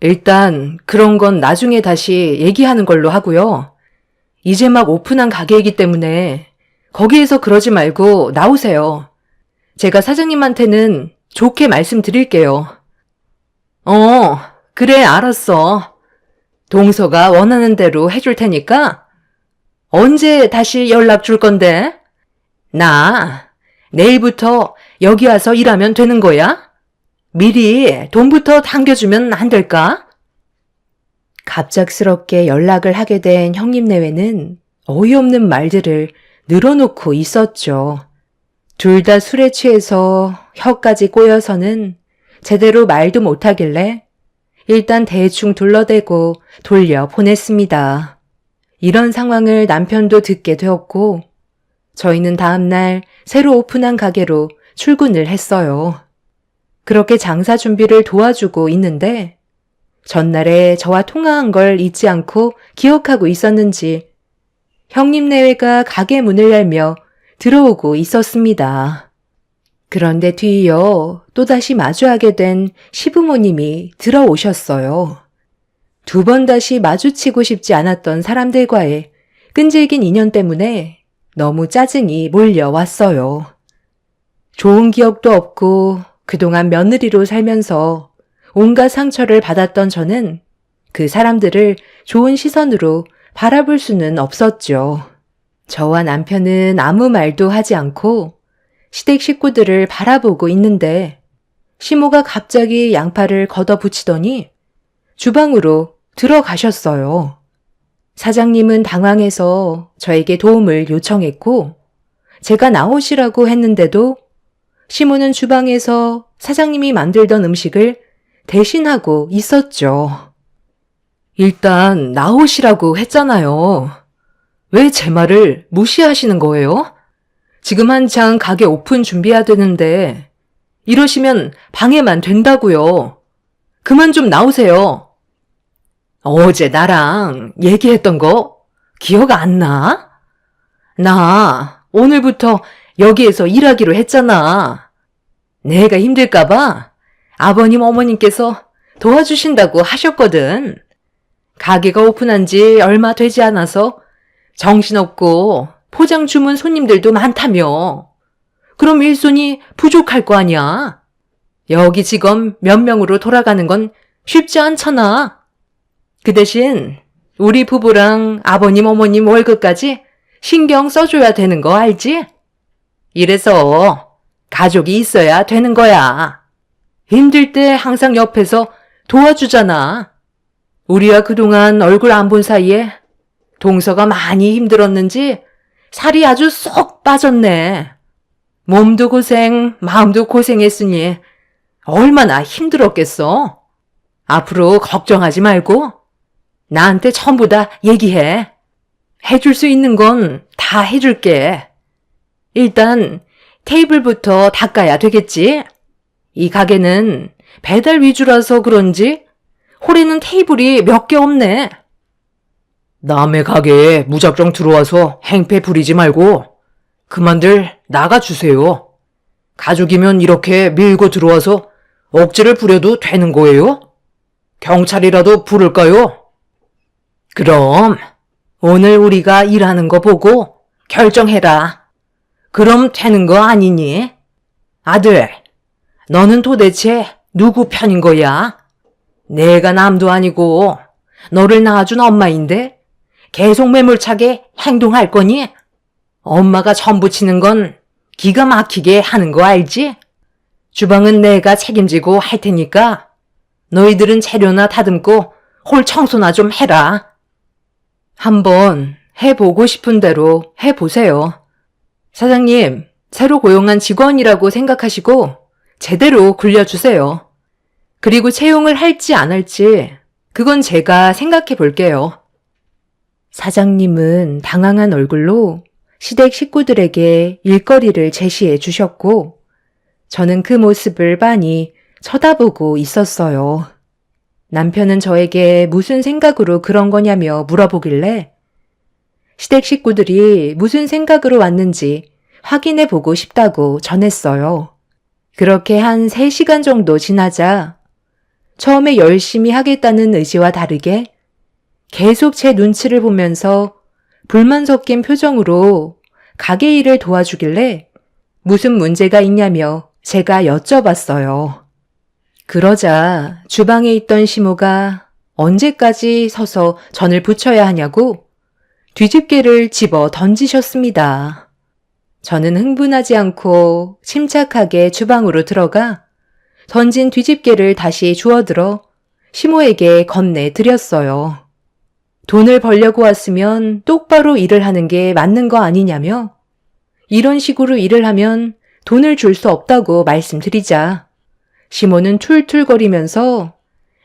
일단 그런 건 나중에 다시 얘기하는 걸로 하고요. 이제 막 오픈한 가게이기 때문에 거기에서 그러지 말고 나오세요. 제가 사장님한테는 좋게 말씀드릴게요. 그래, 알았어. 동서가 원하는 대로 해줄 테니까 언제 다시 연락 줄 건데? 나 내일부터 여기 와서 일하면 되는 거야? 미리 돈부터 당겨주면 안 될까? 갑작스럽게 연락을 하게 된 형님 내외는 어이없는 말들을 늘어놓고 있었죠. 둘 다 술에 취해서 혀까지 꼬여서는 제대로 말도 못하길래 일단 대충 둘러대고 돌려 보냈습니다. 이런 상황을 남편도 듣게 되었고 저희는 다음날 새로 오픈한 가게로 출근을 했어요. 그렇게 장사 준비를 도와주고 있는데 전날에 저와 통화한 걸 잊지 않고 기억하고 있었는지 형님 내외가 가게 문을 열며 들어오고 있었습니다. 그런데 뒤이어 또다시 마주하게 된 시부모님이 들어오셨어요. 두 번 다시 마주치고 싶지 않았던 사람들과의 끈질긴 인연 때문에 너무 짜증이 몰려왔어요. 좋은 기억도 없고 그동안 며느리로 살면서 온갖 상처를 받았던 저는 그 사람들을 좋은 시선으로 바라볼 수는 없었죠. 저와 남편은 아무 말도 하지 않고 시댁 식구들을 바라보고 있는데 시모가 갑자기 양팔을 걷어붙이더니 주방으로 들어가셨어요. 사장님은 당황해서 저에게 도움을 요청했고 제가 나오시라고 했는데도 시모는 주방에서 사장님이 만들던 음식을 대신하고 있었죠. 일단 나오시라고 했잖아요. 왜 제 말을 무시하시는 거예요? 지금 한창 가게 오픈 준비해야 되는데 이러시면 방해만 된다고요. 그만 좀 나오세요. 어제 나랑 얘기했던 거 기억 안 나? 나 오늘부터 여기에서 일하기로 했잖아. 내가 힘들까봐 아버님 어머님께서 도와주신다고 하셨거든. 가게가 오픈한 지 얼마 되지 않아서 정신없고 포장 주문 손님들도 많다며. 그럼 일손이 부족할 거 아니야. 여기 직원 몇 명으로 돌아가는 건 쉽지 않잖아. 그 대신 우리 부부랑 아버님, 어머님 월급까지 신경 써줘야 되는 거 알지? 이래서 가족이 있어야 되는 거야. 힘들 때 항상 옆에서 도와주잖아. 우리가 그동안 얼굴 안 본 사이에 동서가 많이 힘들었는지 살이 아주 쏙 빠졌네. 몸도 고생, 마음도 고생했으니 얼마나 힘들었겠어. 앞으로 걱정하지 말고 나한테 전부 다 얘기해. 해줄 수 있는 건 다 해줄게. 일단 테이블부터 닦아야 되겠지? 이 가게는 배달 위주라서 그런지 홀에는 테이블이 몇 개 없네. 남의 가게에 무작정 들어와서 행패 부리지 말고 그만들 나가주세요. 가족이면 이렇게 밀고 들어와서 억지를 부려도 되는 거예요? 경찰이라도 부를까요? 그럼 오늘 우리가 일하는 거 보고 결정해라. 그럼 되는 거 아니니? 아들, 너는 도대체 누구 편인 거야? 내가 남도 아니고 너를 낳아준 엄마인데 계속 매몰차게 행동할 거니? 엄마가 전부 치는 건 기가 막히게 하는 거 알지? 주방은 내가 책임지고 할 테니까 너희들은 재료나 다듬고 홀 청소나 좀 해라. 한번 해보고 싶은 대로 해보세요. 사장님, 새로 고용한 직원이라고 생각하시고 제대로 굴려주세요. 그리고 채용을 할지 안 할지 그건 제가 생각해 볼게요. 사장님은 당황한 얼굴로 시댁 식구들에게 일거리를 제시해 주셨고 저는 그 모습을 빤히 쳐다보고 있었어요. 남편은 저에게 무슨 생각으로 그런 거냐며 물어보길래 시댁 식구들이 무슨 생각으로 왔는지 확인해 보고 싶다고 전했어요. 그렇게 한 3시간 정도 지나자 처음에 열심히 하겠다는 의지와 다르게 계속 제 눈치를 보면서 불만 섞인 표정으로 가게 일을 도와주길래 무슨 문제가 있냐며 제가 여쭤봤어요. 그러자 주방에 있던 시모가 언제까지 서서 전을 부쳐야 하냐고 뒤집개를 집어 던지셨습니다. 저는 흥분하지 않고 침착하게 주방으로 들어가 던진 뒤집개를 다시 주워들어 시모에게 건네드렸어요. 돈을 벌려고 왔으면 똑바로 일을 하는 게 맞는 거 아니냐며 이런 식으로 일을 하면 돈을 줄 수 없다고 말씀드리자 시모는 툴툴거리면서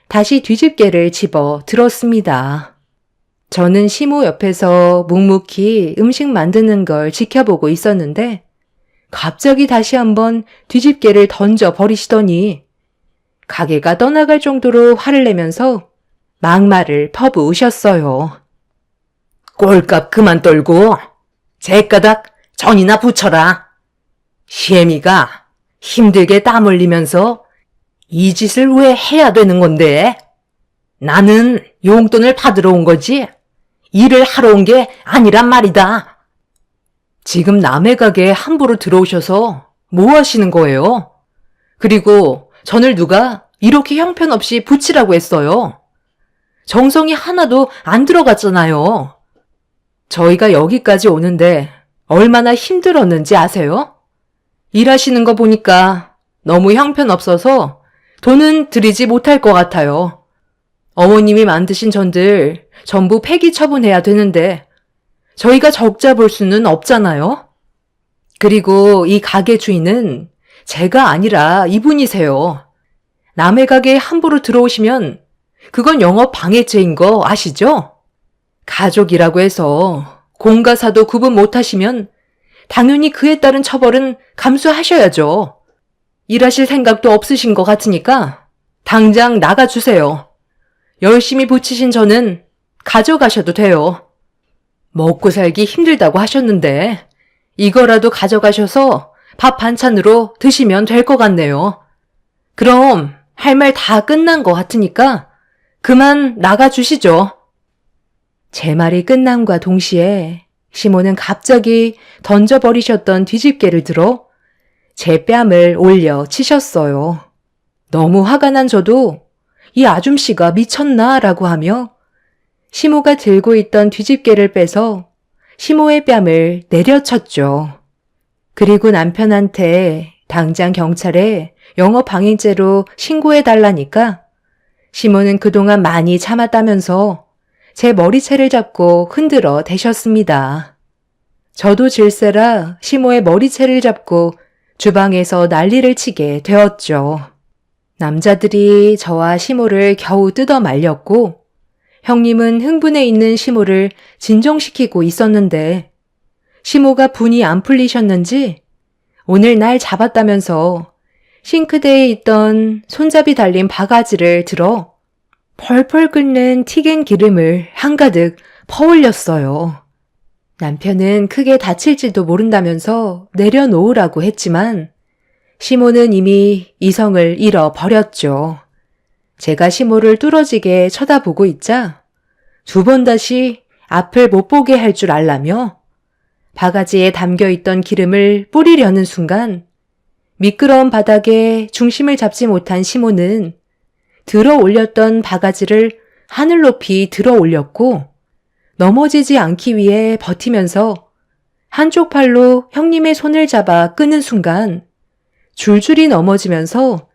다시 뒤집개를 집어 들었습니다. 저는 시모 옆에서 묵묵히 음식 만드는 걸 지켜보고 있었는데 갑자기 다시 한번 뒤집개를 던져 버리시더니 가게가 떠나갈 정도로 화를 내면서 막말을 퍼부으셨어요. 꼴값 그만 떨고 제가닥 전이나 붙여라. 시애미가 힘들게 땀 흘리면서 이 짓을 왜 해야 되는 건데? 나는 용돈을 받으러 온 거지 일을 하러 온 게 아니란 말이다. 지금 남의 가게에 함부로 들어오셔서 뭐 하시는 거예요? 그리고 전을 누가 이렇게 형편없이 붙이라고 했어요. 정성이 하나도 안 들어갔잖아요. 저희가 여기까지 오는데 얼마나 힘들었는지 아세요? 일하시는 거 보니까 너무 형편없어서 돈은 드리지 못할 것 같아요. 어머님이 만드신 전들 전부 폐기 처분해야 되는데 저희가 적자 볼 수는 없잖아요. 그리고 이 가게 주인은 제가 아니라 이분이세요. 남의 가게에 함부로 들어오시면 그건 영업 방해죄인 거 아시죠? 가족이라고 해서 공과 사도 구분 못하시면 당연히 그에 따른 처벌은 감수하셔야죠. 일하실 생각도 없으신 것 같으니까 당장 나가주세요. 열심히 붙이신 저는 가져가셔도 돼요. 먹고 살기 힘들다고 하셨는데 이거라도 가져가셔서 밥 반찬으로 드시면 될 것 같네요. 그럼 할 말 다 끝난 것 같으니까 그만 나가주시죠. 제 말이 끝남과 동시에 시모는 갑자기 던져버리셨던 뒤집개를 들어 제 뺨을 올려 치셨어요. 너무 화가 난 저도 이 아줌씨가 미쳤나? 라고 하며 시모가 들고 있던 뒤집개를 빼서 시모의 뺨을 내려쳤죠. 그리고 남편한테 당장 경찰에 영업방해죄로 신고해달라니까 시모는 그동안 많이 참았다면서 제 머리채를 잡고 흔들어 대셨습니다. 저도 질세라 시모의 머리채를 잡고 주방에서 난리를 치게 되었죠. 남자들이 저와 시모를 겨우 뜯어 말렸고 형님은 흥분해 있는 시모를 진정시키고 있었는데 시모가 분이 안 풀리셨는지 오늘 날 잡았다면서 싱크대에 있던 손잡이 달린 바가지를 들어 펄펄 끓는 튀긴 기름을 한가득 퍼올렸어요. 남편은 크게 다칠지도 모른다면서 내려놓으라고 했지만 시모는 이미 이성을 잃어버렸죠. 제가 시모를 뚫어지게 쳐다보고 있자 두 번 다시 앞을 못 보게 할 줄 알라며 바가지에 담겨있던 기름을 뿌리려는 순간 미끄러운 바닥에 중심을 잡지 못한 시모는 들어 올렸던 바가지를 하늘 높이 들어 올렸고 넘어지지 않기 위해 버티면서 한쪽 팔로 형님의 손을 잡아 끄는 순간 줄줄이 넘어지면서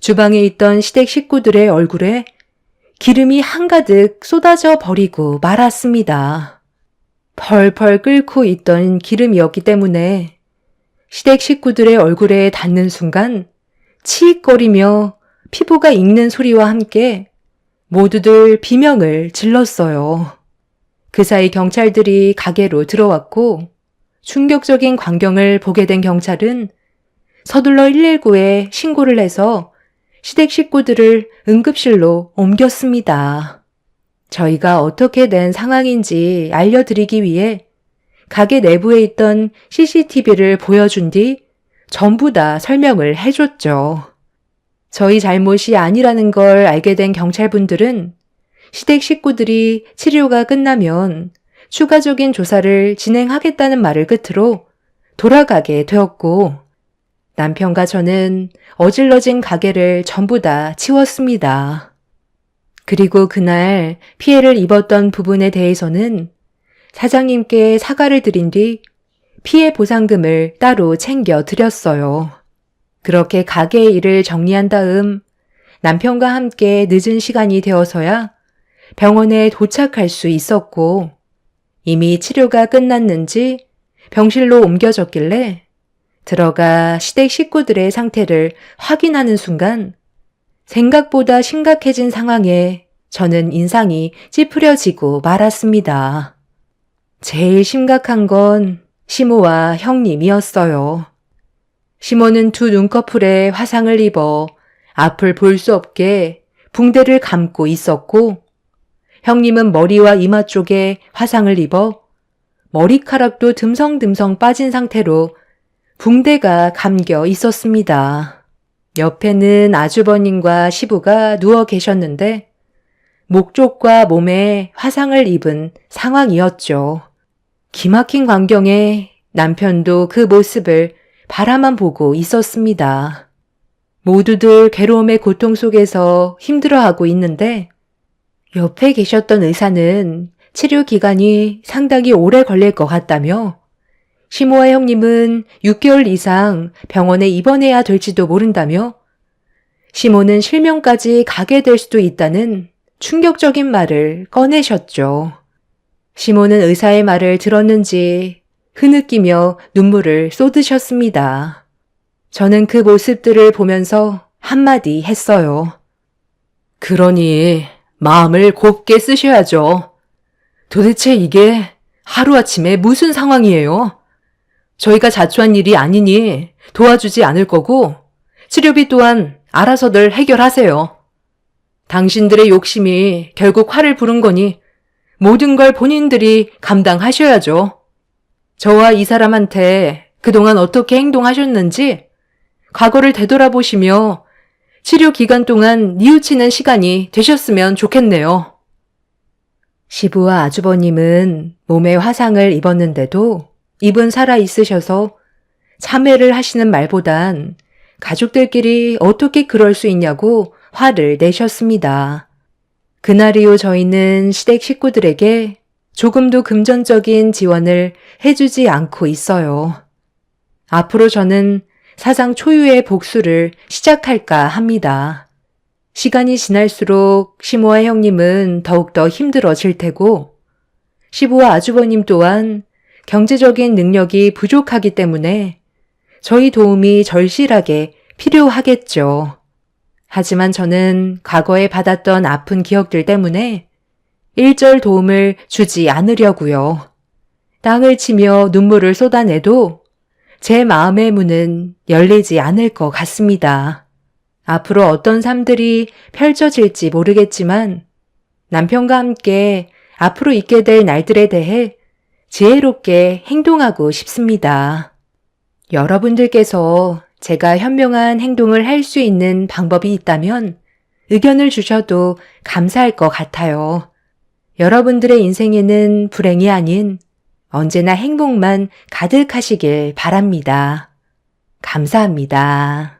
주방에 있던 시댁 식구들의 얼굴에 기름이 한가득 쏟아져 버리고 말았습니다. 펄펄 끓고 있던 기름이었기 때문에 시댁 식구들의 얼굴에 닿는 순간 치익거리며 피부가 익는 소리와 함께 모두들 비명을 질렀어요. 그 사이 경찰들이 가게로 들어왔고 충격적인 광경을 보게 된 경찰은 서둘러 119에 신고를 해서 시댁 식구들을 응급실로 옮겼습니다. 저희가 어떻게 된 상황인지 알려드리기 위해 가게 내부에 있던 CCTV를 보여준 뒤 전부 다 설명을 해줬죠. 저희 잘못이 아니라는 걸 알게 된 경찰분들은 시댁 식구들이 치료가 끝나면 추가적인 조사를 진행하겠다는 말을 끝으로 돌아가게 되었고 남편과 저는 어질러진 가게를 전부 다 치웠습니다. 그리고 그날 피해를 입었던 부분에 대해서는 사장님께 사과를 드린 뒤 피해 보상금을 따로 챙겨 드렸어요. 그렇게 가게의 일을 정리한 다음 남편과 함께 늦은 시간이 되어서야 병원에 도착할 수 있었고 이미 치료가 끝났는지 병실로 옮겨졌길래 들어가 시댁 식구들의 상태를 확인하는 순간 생각보다 심각해진 상황에 저는 인상이 찌푸려지고 말았습니다. 제일 심각한 건 시모와 형님이었어요. 시모는 두 눈꺼풀에 화상을 입어 앞을 볼 수 없게 붕대를 감고 있었고 형님은 머리와 이마 쪽에 화상을 입어 머리카락도 듬성듬성 빠진 상태로 붕대가 감겨 있었습니다. 옆에는 아주버님과 시부가 누워 계셨는데 목 쪽과 몸에 화상을 입은 상황이었죠. 기막힌 광경에 남편도 그 모습을 바라만 보고 있었습니다. 모두들 괴로움의 고통 속에서 힘들어하고 있는데 옆에 계셨던 의사는 치료 기간이 상당히 오래 걸릴 것 같다며 시모와 형님은 6개월 이상 병원에 입원해야 될지도 모른다며 시모는 실명까지 가게 될 수도 있다는 충격적인 말을 꺼내셨죠. 시모는 의사의 말을 들었는지 흐느끼며 눈물을 쏟으셨습니다. 저는 그 모습들을 보면서 한마디 했어요. 그러니 마음을 곱게 쓰셔야죠. 도대체 이게 하루아침에 무슨 상황이에요? 저희가 자초한 일이 아니니 도와주지 않을 거고 치료비 또한 알아서들 해결하세요. 당신들의 욕심이 결국 화를 부른 거니 모든 걸 본인들이 감당하셔야죠. 저와 이 사람한테 그동안 어떻게 행동하셨는지 과거를 되돌아보시며 치료 기간 동안 뉘우치는 시간이 되셨으면 좋겠네요. 시부와 아주버님은 몸에 화상을 입었는데도 입은 살아 있으셔서 참회를 하시는 말보단 가족들끼리 어떻게 그럴 수 있냐고 화를 내셨습니다. 그날 이후 저희는 시댁 식구들에게 조금도 금전적인 지원을 해주지 않고 있어요. 앞으로 저는 사상 초유의 복수를 시작할까 합니다. 시간이 지날수록 시모와 형님은 더욱더 힘들어질 테고 시부와 아주버님 또한 경제적인 능력이 부족하기 때문에 저희 도움이 절실하게 필요하겠죠. 하지만 저는 과거에 받았던 아픈 기억들 때문에 일절 도움을 주지 않으려고요. 땅을 치며 눈물을 쏟아내도 제 마음의 문은 열리지 않을 것 같습니다. 앞으로 어떤 삶들이 펼쳐질지 모르겠지만 남편과 함께 앞으로 있게 될 날들에 대해 지혜롭게 행동하고 싶습니다. 여러분들께서 제가 현명한 행동을 할 수 있는 방법이 있다면 의견을 주셔도 감사할 것 같아요. 여러분들의 인생에는 불행이 아닌 언제나 행복만 가득하시길 바랍니다. 감사합니다.